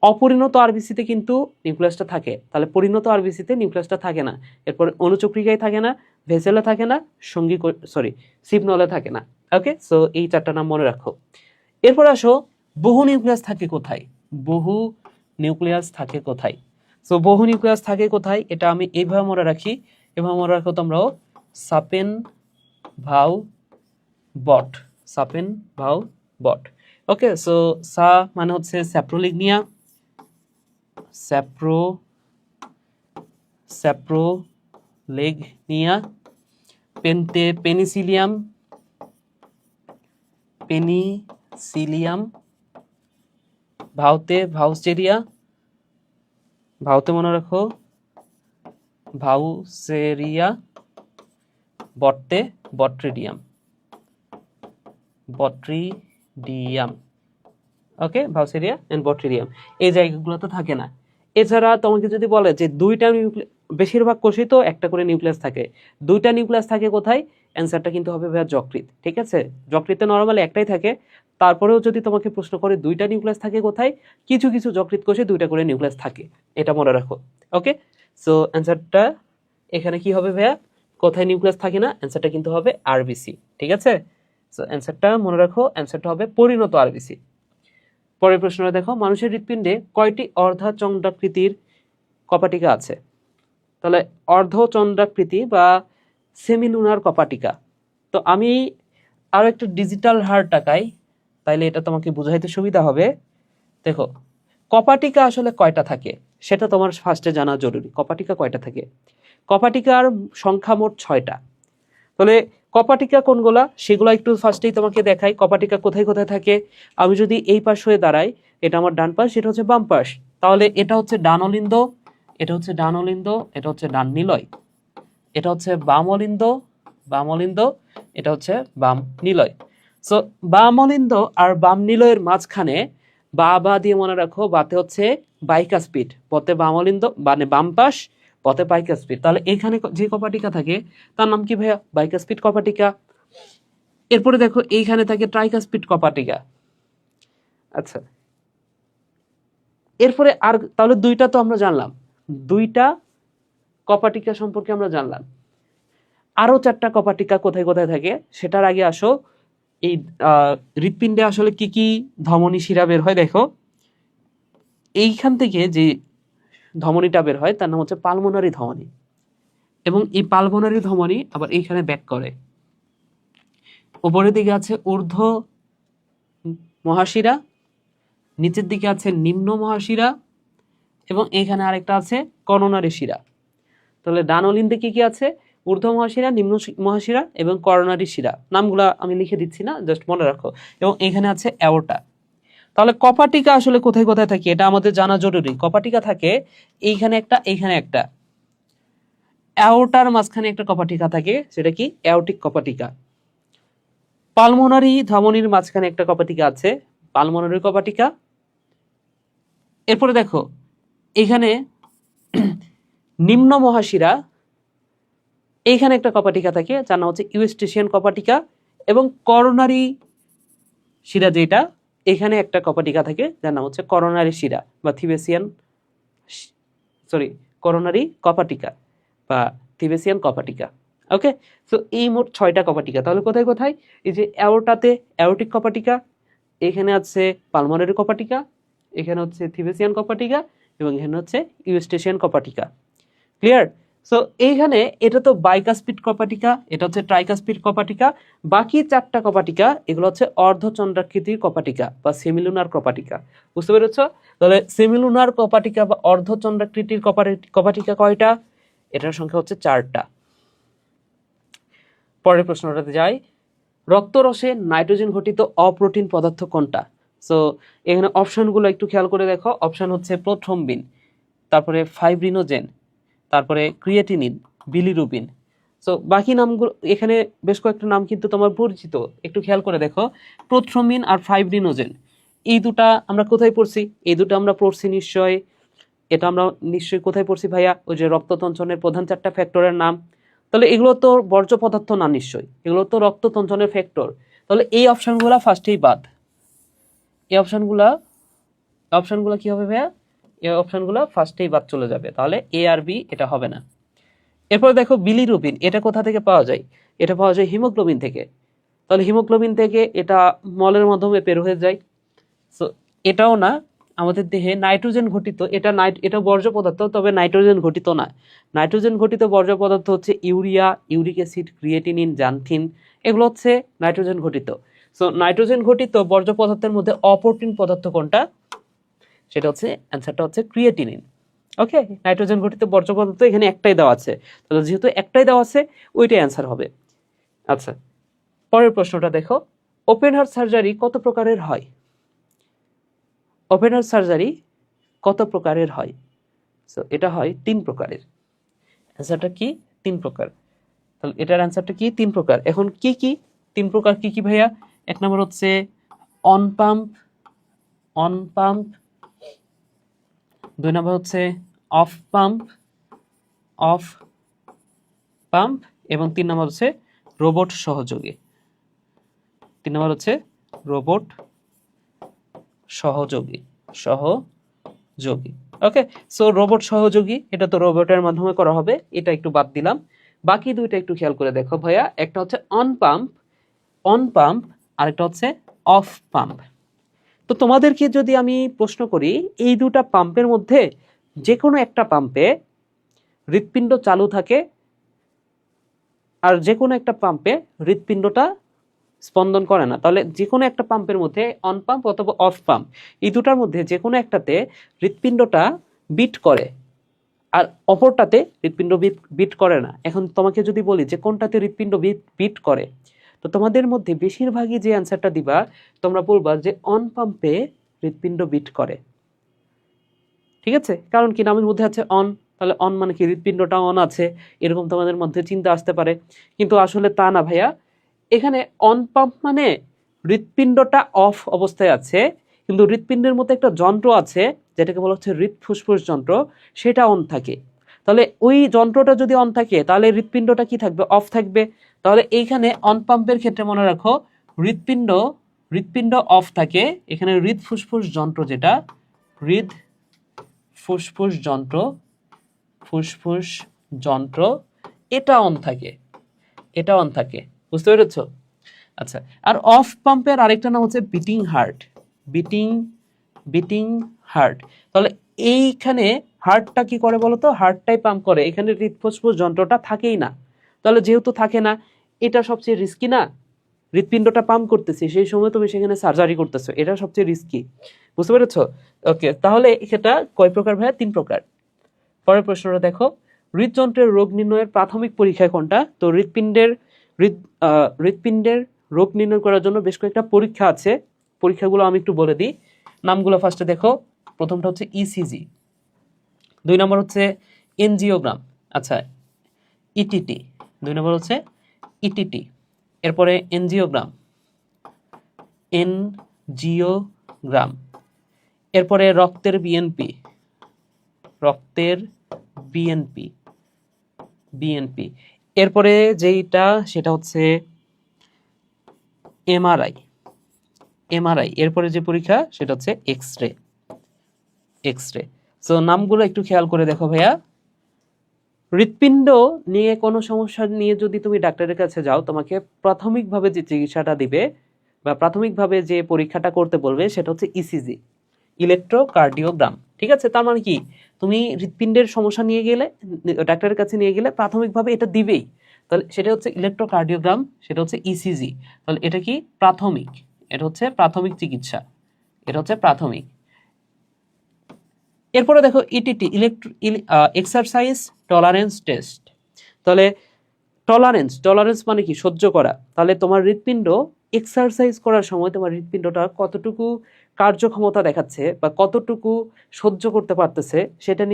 [SPEAKER 1] অপরিণত আরবিসিতে কিন্তু নিউক্লিয়াসটা থাকে, তাহলে পরিণত আরবিসিতে নিউক্লিয়াসটা থাকে না। এরপর অণুচক্রিকায় থাকে না, ভেসেলে থাকে না, সিভনলে থাকে না। ওকে, সো এই 4টা নাম মনে রাখো। এরপর আসো বহু নিউক্লিয়াস থাকে কোথায়, বহু নিউক্লিয়াস থাকে কোথায়। সো বহু নিউক্লিয়াস থাকে কোথায় এটা আমি এইভাবে মনে রাখি, এভাবে মনে রাখো তোমরাও, সাপেন ভাউ বট, সাপেন ভাউ বট। ওকে, সো সা মানে হচ্ছে স্যাপ্রোলিগনিয়া, স্যাপ্রোলেগনিয়া, পেনতে পেনিসিলিয়াম, পেনিসিলিয়াম, ভাউতে ভাউসেরিয়া, ভাউতে মনে রাখো ভাউসেরিয়া, বটতে বট্রিডিয়াম, বট্রিডিয়াম। ওকে, ভাউসেরিয়া এন্ড বট্রিডিয়াম এই জায়গাগুলোতে থাকে না। এছাড়া তোমাকে যদি বলে যে বেশিরভাগ কোষেই তো একটা করে নিউক্লিয়াস থাকে, 2টা নিউক্লিয়াস থাকে কোথায়, অ্যান্সারটা কিন্তু হবে ভাইয়া যকৃৎ। ঠিক আছে, যকৃতে নরমালি একটাই থাকে, তারপরেও যদি তোমাকে প্রশ্ন করে 2টা নিউক্লিয়াস থাকে কোথায়, কিছু কিছু যকৃৎ কোষে 2টা করে নিউক্লিয়াস থাকে, এটা মনে রাখো। ওকে, সো অ্যান্সারটা এখানে কি হবে ভাইয়া, কোথায় নিউক্লিয়াস থাকে না, অ্যান্সারটা কিন্তু হবে আরবিসি। ঠিক আছে, সো অ্যান্সারটা মনে রাখো, অ্যান্সারটা হবে পরিণত আরবিসি। পরের প্রশ্নটা দেখো, মানুষের হৃৎপিণ্ডে কয়টি অর্ধচন্দ্রাকৃতির কপাটিকা আছে? তাহলে অর্ধচন্দ্রাকৃতি বা সেমিলুনার কপাটিকা। তো আমি আরো একটা ডিজিটাল হার্ট টাকাই, তাইলে এটা তোমাকে বুঝাইতে সুবিধা হবে। দেখো কপাটিকা আসলে কয়টা থাকে সেটা তোমার ফার্স্টে জানা জরুরি। কপাটিকা কয়টা থাকে? কপাটিকার সংখ্যা মোট 6টা। তাহলে কপাটিকা কোনগুলা সেগুলো একটু ফার্স্টেই তোমাকে দেখাই। কপাটিকা কোথায় কোথায় থাকে? আমি যদি এই পাশ হয়ে দাঁড়াই, এটা আমার ডান পাশ, এটা হচ্ছে বাম পাশ, তাহলে এটা হচ্ছে ডান অলিন্দ, এটা হচ্ছে ডান অলিন্দ, এটা হচ্ছে ডান নিলয়, এটা হচ্ছে বাম অলিন্দ, বাম অলিন্দ, এটা হচ্ছে বাম নিলয়। সো বাম অলিন্দ আর বাম নিলয়ের মাঝখানে বা বা দিয়ে মনে রাখো, বাতে হচ্ছে বাইকাসপিড, পথে বাম অলিন্দ মানে বাম পাশ, পথে বাইকাসপিড। তাহলে এখানে যে কপাটিকা থাকে তার নাম কি ভাইয়া? বাইকাসপিড কপাটিকা। এরপরে দেখো এইখানে থাকে ট্রাইকাসপিড কপাটিকা। আচ্ছা, এরপরে আর তাহলে 2টা তো আমরা জানলাম, 2টা কপাটিকা সম্পর্কে আমরা জানলাম। আরো 4টা কপাটিকা কোথায় কোথায় থাকে সেটার আগে আসো, এই হৃৎপিণ্ডে আসলে কি কি ধমনী শিরা বের হয় দেখো। এইখান থেকে যে ধমনীটা বের হয় তার নাম হচ্ছে পালমোনারি ধমনী, এবং এই পালমোনারি ধমনী আবার এইখানে ব্যাক করে। উপরের দিকে আছে ঊর্ধ্ব মহাশিরা, নিচের দিকে আছে নিম্ন মহাশিরা, এবং এখানে আরেকটা আছে করোনারি শিরা। তাহলে ডান অলিন্দে কি কি আছে? ঊর্ধ্ব মহাশিরা, নিম্ন মহাশিরা এবং করোনারি শিরা। নামগুলা আমি লিখে দিচ্ছি না, জাস্ট মনে রাখো। এবং এখানে আছে অ্যাওর্টা। তাহলে কপাটিকা আসলে কোথায় কোথায় থাকে এটা আমাদের জানা জরুরি। কপাটিকা থাকে এইখানে একটা, এইখানে একটা। অ্যাওর্টার মাঝখানে একটা কপাটিকা থাকে, সেটা কি? অ্যাওর্টিক কপাটিকা। পালমোনারি ধমনীর মাঝখানে একটা কপাটিকা আছে, পালমোনারি কপাটিকা। এরপরে দেখো এখানে নিম্ন মহাশিরা, এইখানে একটা কপাটিকা থাকে যার নাম হচ্ছে ইউস্টেশিয়ান কপাটিকা। এবং করোনারি শিরা যেটা, এখানে একটা কপাটিকা থাকে যার নাম হচ্ছে করোনারি শিরা বা করোনারি কপাটিকা বা থিবেসিয়ান কপাটিকা। ওকে, সো এই মোট 6টা কপাটিকা। তাহলে কোথায় কোথায়? এই যে অ্যাওর্টাতে অ্যাওর্টিক কপাটিকা, এখানে আছে পালমোনারি কপাটিকা, এখানে হচ্ছে থিবেসিয়ান কপাটিকা, এবং এখানে হচ্ছে ইউস্টেশিয়ান কপাটিকা। ক্লিয়ার? সো এইখানে এটা তো বাইকাসপিড কপাটিকা, এটা হচ্ছে ট্রাইকাসপিড কপাটিকা। বাকি 4টা কপাটিকা এগুলো হচ্ছে অর্ধচন্দ্রাকৃতির কপাটিকা বা সেমিলুনার কপাটিকা। বুঝতে পেরেছো? তাহলে সেমিলুনার কপাটিকা বা অর্ধচন্দ্রাকৃতির কপাটিকা কয়টা? এটার সংখ্যা হচ্ছে 4টা। পরের প্রশ্নটাতে যাই। রক্তরসে নাইট্রোজেন ঘটিত অপ্রোটিন পদার্থ কোনটা? সো এখানে অপশনগুলো একটু খেয়াল করে দেখো। অপশন হচ্ছে প্রথ্রম্বিন, তারপরে ফাইব্রিনোজেন, তারপরে ক্রিয়েটিনিন, বিলিরুবিন। সো বাকি নামগুলো এখানে বেশ কয়েকটা নাম কিন্তু তোমার পরিচিত, একটু খেয়াল করে দেখো। প্রোথ্রোমিন আর ফাইব্রিনোজেন, এই দুটা আমরা কোথায় পড়ছি? এই দুটো আমরা পড়ছি নিশ্চয়, এটা আমরা নিশ্চয়ই কোথায় পড়ছি ভাইয়া? ওই যে রক্ততঞ্চনের প্রধান 4টা ফ্যাক্টরের নাম। তাহলে এগুলো তো বর্জ্য পদার্থ না নিশ্চয়ই, এগুলো তো রক্ততঞ্চনের ফ্যাক্টর। তাহলে এই অপশনগুলো ফার্স্টেই বাদ। এই অপশনগুলো কি হবে ভাইয়া? এই অপশনগুলো ফার্স্টেই বাদ চলে যাবে, তাহলে এ আর বি এটা হবে না। এরপর দেখো বিলিরুবিন, এটা কোথা থেকে পাওয়া যায়? এটা পাওয়া যায় হিমোগ্লোবিন থেকে। তাহলে হিমোগ্লোবিন থেকে এটা মলের মাধ্যমে বের হয়ে যায়। সো এটাও না, আমাদের দেহে নাইট্রোজেন ঘটিত, এটা বর্জ্য পদার্থ, তবে নাইট্রোজেন ঘটিত না। নাইট্রোজেন ঘটিত বর্জ্য পদার্থ হচ্ছে ইউরিয়া, ইউরিক অ্যাসিড, ক্রিয়েটিনিন, জান্থিন, এগুলো হচ্ছে নাইট্রোজেন ঘটিত। সো নাইট্রোজেন ঘটিত বর্জ্য পদার্থের মধ্যে অপ্রোটিন পদার্থ কোনটা? সেটা হচ্ছে, অ্যান্সারটা হচ্ছে ক্রিয়েটিনিন। ওকে, নাইট্রোজেন ঘটিত বর্জ্য পদার্থ এখানে একটাই দেওয়া আছে, তাহলে যেহেতু একটাই দেওয়া আছে ওইটাই অ্যান্সার হবে। আচ্ছা, পরের প্রশ্নটা দেখো, ওপেন হার্ট সার্জারি কত প্রকারের হয়? ওপেন হার্ট সার্জারি কত প্রকারের হয়? সো এটা হয় 3 প্রকারের। অ্যান্সারটা কি? 3 প্রকার। তাহলে এটার অ্যান্সারটা কি? 3 প্রকার। এখন কি কি 3 প্রকার কি কি ভাইয়া? এক নম্বর হচ্ছে অন পাম্প, 2 নম্বর হচ্ছে অফ পাম্প, এবং 3 নম্বর হচ্ছে রোবট সহযোগী। 3 নম্বর হচ্ছে রোবট সহযোগী। ওকে, সো রোবট সহযোগী, এটা তো রোবটের মাধ্যমে করা হবে, এটা একটু বাদ দিলাম। বাকি দুইটা একটু খেয়াল করে দেখো ভাইয়া, একটা হচ্ছে অন পাম্প, আরেকটা হচ্ছে অফ পাম্প। তো তোমাদেরকে যদি আমি প্রশ্ন করি, এই দুটা পাম্পের মধ্যে যে কোনো একটা পাম্পে হৃৎপিণ্ড চালু থাকে, আর যে কোনো একটা পাম্পে হৃৎপিণ্ডটা স্পন্দন করে না, তাহলে যে কোনো একটা পাম্পের মধ্যে অন পাম্প অথবা অফ পাম্প, এই দুটার মধ্যে যে কোনো একটাতে হৃৎপিণ্ডটা বিট করে, আর অপরটাতে হৃৎপিণ্ড বিট করে না। এখন তোমাকে যদি বলি যে কোনটাতে হৃৎপিণ্ড বিট করে, তো তোমাদের মধ্যে বেশিরভাগই যে অ্যান্সারটা দিবা, তোমরা বলবা যে অন পাম্পে হৃৎপিণ্ড বিট করে। ঠিক আছে, কারণ কি নামের মধ্যে আছে অন, তাহলে অন মানে কি হৃৎপিণ্ডটা অন আছে, এরকম তোমাদের মধ্যে চিন্তা আসতে পারে। কিন্তু আসলে তা না ভাইয়া, এখানে অন পাম্প মানে হৃৎপিণ্ডটা অফ অবস্থায় আছে, কিন্তু হৃৎপিণ্ডের মধ্যে একটা যন্ত্র আছে যেটাকে বলা হচ্ছে হৃৎফুসফুস যন্ত্র, সেটা অন থাকে। তাহলে ওই যন্ত্রটা যদি অন থাকে তাহলে হৃৎপিণ্ডটা কি থাকবে? অফ থাকবে। তাহলে এইখানে অন পাম্পের ক্ষেত্রে মনে রাখো হৃৎপিণ্ড অফ থাকে, এখানে হৃৎফুসফুস যন্ত্র, যেটা হৃৎফুসফুস যন্ত্র এটা অন থাকে। বুঝতে পেরেছো? আচ্ছা, আর অফ পাম্পের আরেকটা নাম হচ্ছে বিটিং হার্ট। তাহলে এইখানে হার্টটা কি করে বলতো? হার্টটাই পাম্প করে, এখানে হৃৎফুসফুস যন্ত্রটা থাকেই না। তাহলে যেহেতু থাকে না, এটা সবচেয়ে রিস্কি না? হৃৎপিণ্ডটা পাম্প করতেছে, সেই সময় তুমি সেখানে সার্জারি করতেছো, এটা সবচেয়ে রিস্কি। বুঝতে পেরেছো? ওকে, তাহলে এটা কয় প্রকার ভাইয়া? 3 প্রকার। পরের প্রশ্নটা দেখো, হৃদযন্ত্রের রোগ নির্ণয়ের প্রাথমিক পরীক্ষা কোনটা? তো হৃৎপিণ্ডের রোগ নির্ণয় করার জন্য বেশ কয়েকটা পরীক্ষা আছে, পরীক্ষাগুলো আমি একটু বলে দিই। নামগুলো ফার্স্টে দেখো, প্রথমটা হচ্ছে ইসিজি, 2 নম্বর হচ্ছে এনজিওগ্রাম, আচ্ছা ইটিটি, 2 নম্বর হচ্ছে ইটিটি, এরপরে এনজিওগ্রাম, এরপরে রক্তের বিএনপি, এরপরে যেইটা সেটা হচ্ছে এমআরআই, এরপরে যে পরীক্ষা সেটা হচ্ছে এক্স রে। সো নামগুলো একটু খেয়াল করে দেখো ভাইয়া। হৃৎপিণ্ড নিয়ে কোনো সমস্যা নিয়ে যদি তুমি ডাক্তারের কাছে যাও, তোমাকে প্রাথমিকভাবে যে চিকিৎসাটা দিবে বা প্রাথমিকভাবে যে পরীক্ষাটা করতে বলবে সেটা হচ্ছে ইসিজি, ইলেকট্রোকার্ডিওগ্রাম। ঠিক আছে, তার মানে কি, তুমি হৃৎপিণ্ডের সমস্যা নিয়ে গেলে ডাক্তারের কাছে নিয়ে গেলে প্রাথমিকভাবে এটা দিবেই, তাহলে সেটা হচ্ছে ইলেকট্রোকার্ডিওগ্রাম, সেটা হচ্ছে ইসিজি। তাহলে এটা কি? প্রাথমিক, এটা হচ্ছে প্রাথমিক চিকিৎসা, এটা হচ্ছে প্রাথমিক। এরপরে দেখো ইটিটি, এক্সারসাইজ টলারেন্স টেস্ট। তাহলে টলারেন্স মানে কি? সহ্য করা। তাহলে তোমার হৃৎপিণ্ড এক্সারসাইজ করার সময় তোমার হৃৎপিণ্ডটা কতটুকু কার্যক্ষমতা দেখাচ্ছে বা কতটুকু সহ্য করতে পারতেছে সেটা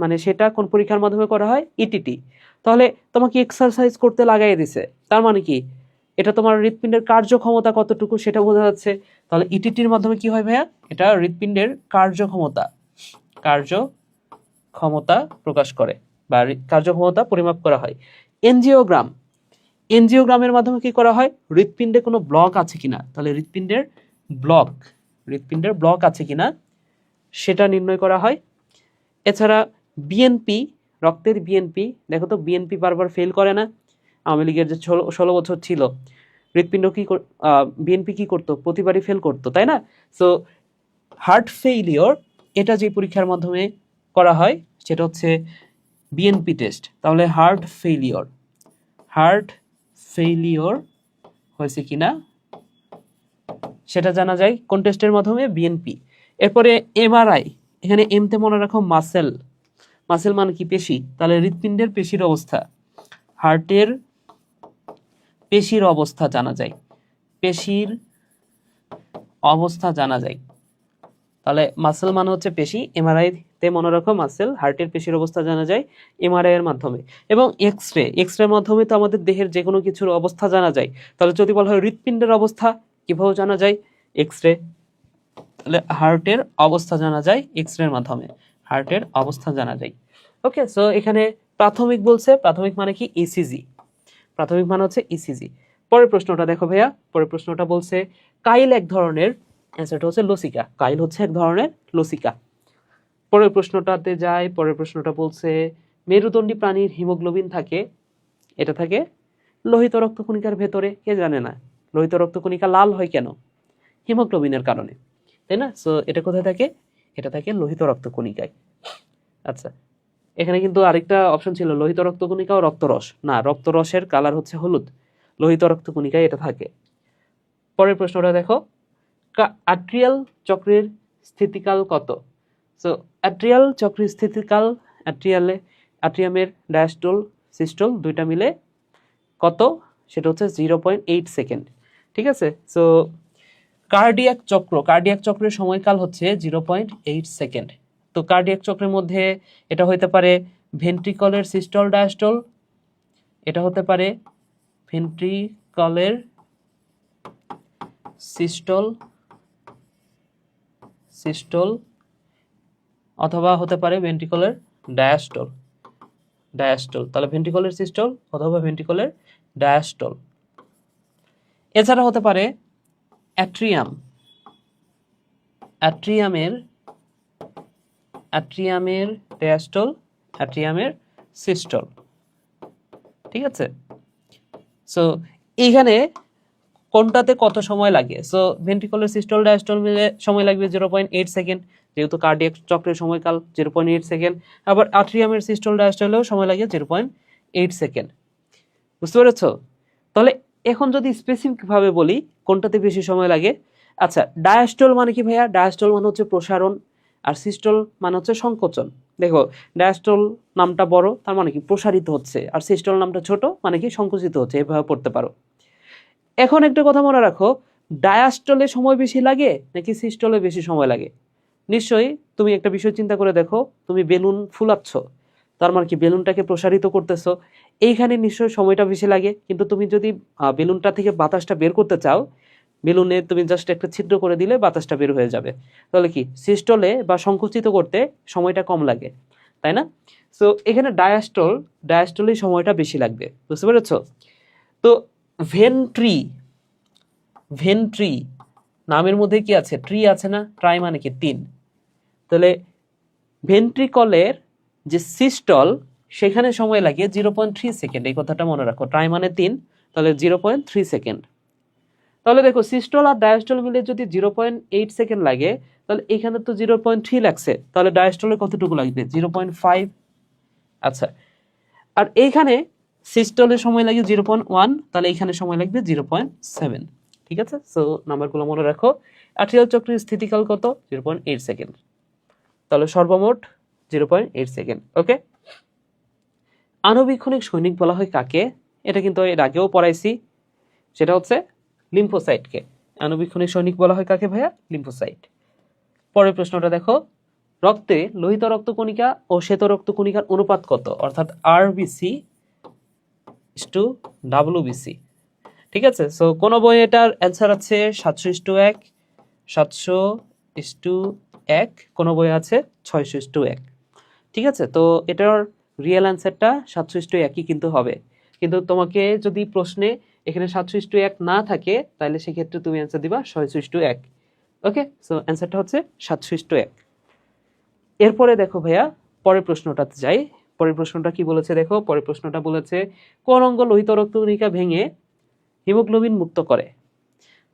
[SPEAKER 1] মানে সেটা কোন পরীক্ষার মাধ্যমে করা হয়? ইটিটি। তাহলে তোমাকে এক্সারসাইজ করতে লাগাই দিছে, তার মানে কি এটা তোমার হৃৎপিণ্ডের কার্যক্ষমতা কতটুকু সেটা বোঝা যাচ্ছে। তাহলে ইটিটির মাধ্যমে কি হয় ভাইয়া? এটা হৃৎপিণ্ডের কার্যক্ষমতা প্রকাশ করে বা কার্যক্ষমতা পরিমাপ করা হয়। এনজিওগ্রামের মাধ্যমে কি করা হয়? হৃৎপিণ্ডে কোনো ব্লক আছে কিনা, তাহলে হৃৎপিণ্ডের ব্লক আছে কিনা সেটা নির্ণয় করা হয়। এছাড়া বিএনপি, রক্তের বিএনপি, দেখো তো বিএনপি বারবার ফেল করে না। আওয়ামী লীগের যে 16 বছর ছিল, হৃৎপিণ্ড বিএনপি কি করতো? প্রতিবারই ফেল করতো, তাই না? সো হার্ট ফেইলিওর, এটা যে পরীক্ষার মাধ্যমে করা হয় সেটা হচ্ছে বিএনপি টেস্ট। তাহলে হার্ট ফেইলিওর হয়েছে কিনা সেটা জানা যায় কোন টেস্টের মাধ্যমে? বিএনপি। এরপরে এমআরআই, এখানে এমতে মনে রাখো মাসেল মানে কি? পেশি। তাহলে হৃৎপিণ্ডের পেশির অবস্থা, হার্টের পেশির অবস্থা জানা যায়। তাহলে মাসেল মানে হচ্ছে পেশি, এমআরআই তে মনে রাখো মাসেল, হার্টের পেশির অবস্থা জানা যায় এমআরআই এর মাধ্যমে। এবং এক্সরের মাধ্যমে তো আমাদের দেহের যে কোনো কিছুর অবস্থা জানা যায়। তাহলে যদি বলা হয় হৃৎপিণ্ডের অবস্থা কিভাবে জানা যায়? এক্সরে। তাহলে হার্টের অবস্থা জানা যায় এক্সরের মাধ্যমে, হার্টের অবস্থা জানা যায়। ওকে, সো এখানে প্রাথমিক বলছে, প্রাথমিক মানে কি? ইসিজি। প্রাথমিক মানে হচ্ছে ইসিজি। পরের প্রশ্নটা দেখো ভাইয়া, পরের প্রশ্নটা বলছে কাইল এক ধরনের, অ্যান্সারটা হচ্ছে লসিকা। কাইল হচ্ছে এক ধরনের লসিকা। পরের প্রশ্নটাতে যায়, পরের প্রশ্নটা বলছে মেরুদণ্ডী প্রাণীর হিমোগ্লোবিন থাকে, এটা থাকে লোহিত রক্তকণিকার ভেতরে। কে জানে না লোহিত রক্তকণিকা লাল হয় কেন? হিমোগ্লোবিনের কারণে, তাই না? সো এটা কোথায় থাকে? এটা থাকে লোহিত রক্তকণিকায়। আচ্ছা, এখানে কিন্তু আরেকটা অপশন ছিল লোহিত রক্তকণিকা ও রক্তরস। না, রক্তরসের কালার হচ্ছে হলুদ, লোহিত রক্তকণিকায় এটা থাকে। পরের প্রশ্নটা দেখো, আট্রিয়াল চক্রের স্থিতিকাল কত? সো অ্যাট্রিয়াল চক্রের স্থিতিকাল, অ্যাট্রিয়ামের ডায়াস্টল সিস্টল দুইটা মিলে কত? সেটা হচ্ছে 0.8 সেকেন্ড। ঠিক আছে, সো কার্ডিয়াক চক্রের সময়কাল হচ্ছে 0.8 সেকেন্ড। তো কার্ডিয়াক চক্রের মধ্যে এটা হতে পারে ভেন্ট্রিকলের সিস্টল ডায়াস্টল, এটা হতে পারে ভেন্ট্রিকলের সিস্টল অথবা হতে পারে ভেন্ট্রিকলের ডায়াস্টল। তাহলে ভেন্ট্রিকলের সিস্টল অথবা ভেন্ট্রিকলের ডায়াস্টল। এছাড়া হতে পারে অ্যাট্রিয়ামের ডায়াস্টল, অ্যাট্রিয়ামের সিস্টল। ঠিক আছে, সো এইখানে কোনটাতে কত সময় লাগে? সো ভেন্ট্রিকলের সিস্টল ডায়াস্টল মিলে সময় লাগবে 0.8 সেকেন্ড, যেহেতু কার্ডিয়াক চক্রের সময়কাল 0.8 সেকেন্ড। আবার আট্রিয়ামের সিস্টল ডায়াস্টলেও সময় লাগে 0.8 সেকেন্ড। বুঝতে পেরেছ? তাহলে এখন যদি স্পেসিফিক ভাবে বলি কোনটাতে বেশি সময় লাগে। আচ্ছা, ডায়াস্টল মানে কি ভাইয়া? ডায়াস্টল মানে হচ্ছে প্রসারণ, আর সিস্টল মানে হচ্ছে সংকোচন। দেখো, ডায়াস্টল নামটা বড়, তার মানে কি প্রসারিত হচ্ছে, আর সিস্টল নামটা ছোট, মানে কি সংকুচিত হচ্ছে। এভাবে পড়তে পারো। এখন একটা কথা মনে রাখো, ডায়াস্টলে সময় বেশি লাগে নাকি সিস্টলে বেশি সময় লাগে? নিশ্চয়ই তুমি একটা বিষয় চিন্তা করে দেখো, তুমি বেলুন ফুলাচ্ছ, তার মানে কি বেলুনটাকে প্রসারিত করতেছো, এইখানে নিশ্চয়ই সময়টা বেশি লাগে। কিন্তু তুমি যদি বেলুনটা থেকে বাতাসটা বের করতে চাও, বেলুনে তুমি জাস্ট একটা ছিদ্র করে দিলে বাতাসটা বের হয়ে যাবে। তাহলে কি সিস্টলে বা সংকুচিত করতে সময়টা কম লাগে, তাই না? সো এখানে ডায়াস্টলেই সময়টা বেশি লাগবে। বুঝতে পেরেছো? তো ভেন্ট্রি নামের মধ্যে কি আছে? ট্রি আছে না? ট্রাই মানে কি? 3। তাহলে ভেন্ট্রিকলের যে সিস্টল, সেখানে সময় লাগে 0.3 সেকেন্ড। এই কথাটা মনে রাখো, ট্রাই মানে 3, তাহলে 0.3 সেকেন্ড। তাহলে দেখো, সিস্টল আর ডায়াস্টল মিলে যদি 0.8 সেকেন্ড লাগে, তাহলে এখানে তো 0.3 লাগছে, তাহলে ডায়াস্টলে কতটুকু লাগবে? 0.5। আচ্ছা, আর এইখানে সিস্টলের সময় লাগে 0.1, তাহলে এইখানে সময় লাগবে 0.7। ঠিক আছে, সো নাম্বারগুলো মনে রাখো। আট্রিয়াল চক্রের স্থিতিকাল কত? 0.8 সেকেন্ড। তাহলে সর্বমোট 0.8 সেকেন্ড। ওকে, আণুবীক্ষণিক সৈনিক বলা হয় কাকে? এটা কিন্তু এর আগেও পড়াইছি, সেটা হচ্ছে লিম্ফোসাইটকে। আণুবীক্ষণিক সৈনিক বলা হয় কাকে ভাইয়া? লিম্ফোসাইট। পরের প্রশ্নটা দেখো, রক্তে লোহিত রক্তকণিকা ও শ্বেত রক্তকণিকার অনুপাত কত? অর্থাৎ আরবিসি টু ডাব্লিউবিসি। ঠিক আছে, সো কোন বইয়ে এটার অ্যান্সার আছে 700:1, 700:1, কোন বইয়ে আছে 600:1। ঠিক আছে, তো এটার রিয়েল অ্যান্সারটা 700:1 কিন্তু হবে। কিন্তু তোমাকে যদি প্রশ্নে এখানে 700:1 না থাকে তাহলে সেক্ষেত্রে তুমি অ্যান্সার দিবা 600:1। ওকে, সো অ্যান্সারটা হচ্ছে 700:1। এরপরে দেখো ভাইয়া পরের প্রশ্নটাতে যাই। পরের প্রশ্নটা কি বলেছে দেখো, পরের প্রশ্নটা বলেছে কোন অঙ্গ লোহিত রক্তকণিকা ভেঙে হিমোগ্লোবিন মুক্ত করে?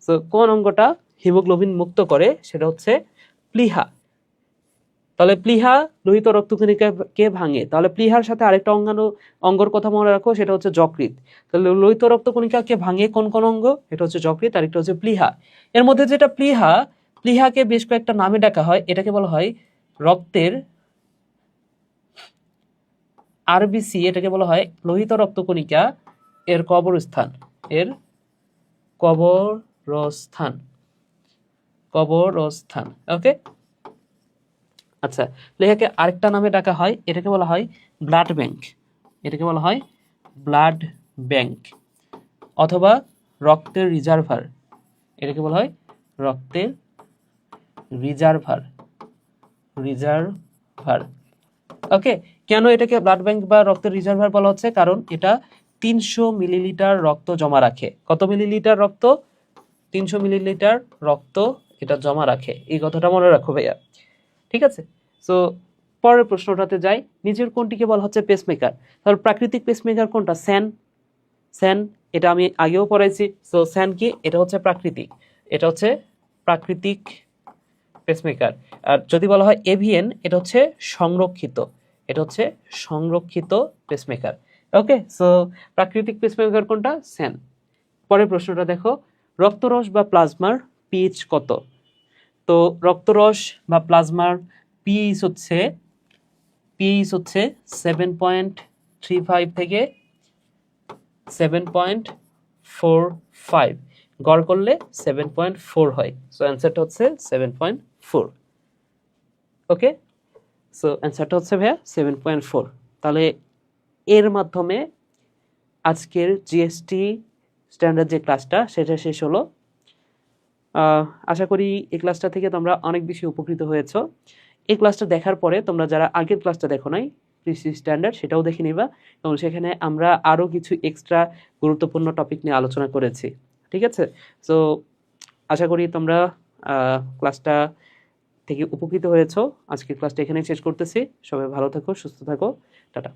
[SPEAKER 1] সো কোন অঙ্গটা হিমোগ্লোবিন মুক্ত করে? সেটা হচ্ছে প্লীহা। তাহলে প্লীহা লোহিত রক্তকণিকাকে ভাঙে, তাহলে প্লীহার সাথে আরেকটা অঙ্গর কথা মনে রাখো, সেটা হচ্ছে যকৃৎ। তাহলে লোহিত রক্তকণিকাকে ভাঙে কোন কোন অঙ্গ? এটা হচ্ছে যকৃৎ, আরেকটা হচ্ছে প্লীহা। এর মধ্যে যেটা প্লীহাকে বেশ কয়েকটা নামে ডাকা হয়। এটাকে বলা হয় রক্তের আরবিসি, এটাকে বলা হয় লোহিত রক্তকণিকা এর কবরস্থান, এর কবরস্থান। ওকে, আচ্ছা, প্লীহাকে আরেকটা নামে ডাকা হয়, এটাকে বলা হয় ব্লাড ব্যাংক। এটাকে বলা হয় ব্লাড ব্যাংক অথবা রক্তের রিজার্ভার। এটাকে বলা হয় রক্তের রিজার্ভার। ওকে, কেন এটাকে ব্লাড ব্যাংক বা রক্তের রিজার্ভার বলা হচ্ছে? কারণ এটা 300 মিলিলিটার রক্ত জমা রাখে। কত মিলিলিটার রক্ত? 300 মিলিলিটার রক্ত এটা জমা রাখে। এই কথাটা মনে রাখো ভাইয়া। ঠিক আছে, সো পরের প্রশ্নটাতে যাই। নিজের কোনটিকে বলা হচ্ছে পেসমেকার? তাহলে প্রাকৃতিক পেসমেকার কোনটা? স্যান, এটা আমি আগেও পড়াইছি। সো স্যান কি? এটা হচ্ছে প্রাকৃতিক পেসমেকার। আর যদি বলা হয় এভিএন, এটা হচ্ছে সংরক্ষিত পেসমেকার। ওকে, সো প্রাকৃতিক পেসমেকার কোনটা? স্যান। পরের প্রশ্নটা দেখো, রক্তরস বা প্লাজমার পিএইচ কত? তো রক্তরস বা প্লাজমার পিএইচ হচ্ছে 7.35 থেকে 7.45, গড় করলে 7.4 হয়। সো অ্যান্সারটা হচ্ছে 7.4। ওকে, সো অ্যান্সারটা হচ্ছে ভাইয়া 7.4। তাহলে এর মাধ্যমে আজকের জিএসটি স্ট্যান্ডার্ড যে ক্লাসটা সেটা শেষ হলো। আশা করি এই ক্লাসটা থেকে তোমরা অনেক বেশি উপকৃত হয়েছো। এই ক্লাসটা দেখার পরে তোমরা যারা আগের ক্লাসটা দেখো নাই জিএসটি স্ট্যান্ডার্ড, সেটাও দেখে নিবা, এবং সেখানে আমরা আরও কিছু এক্সট্রা গুরুত্বপূর্ণ টপিক নিয়ে আলোচনা করেছি। ঠিক আছে, সো আশা করি তোমরা ক্লাসটা থেকে উপকৃত হয়েছো। আজকের ক্লাসটা এখানেই শেষ করতেছি। সবাই ভালো থাকো, সুস্থ থাকো, টাটা।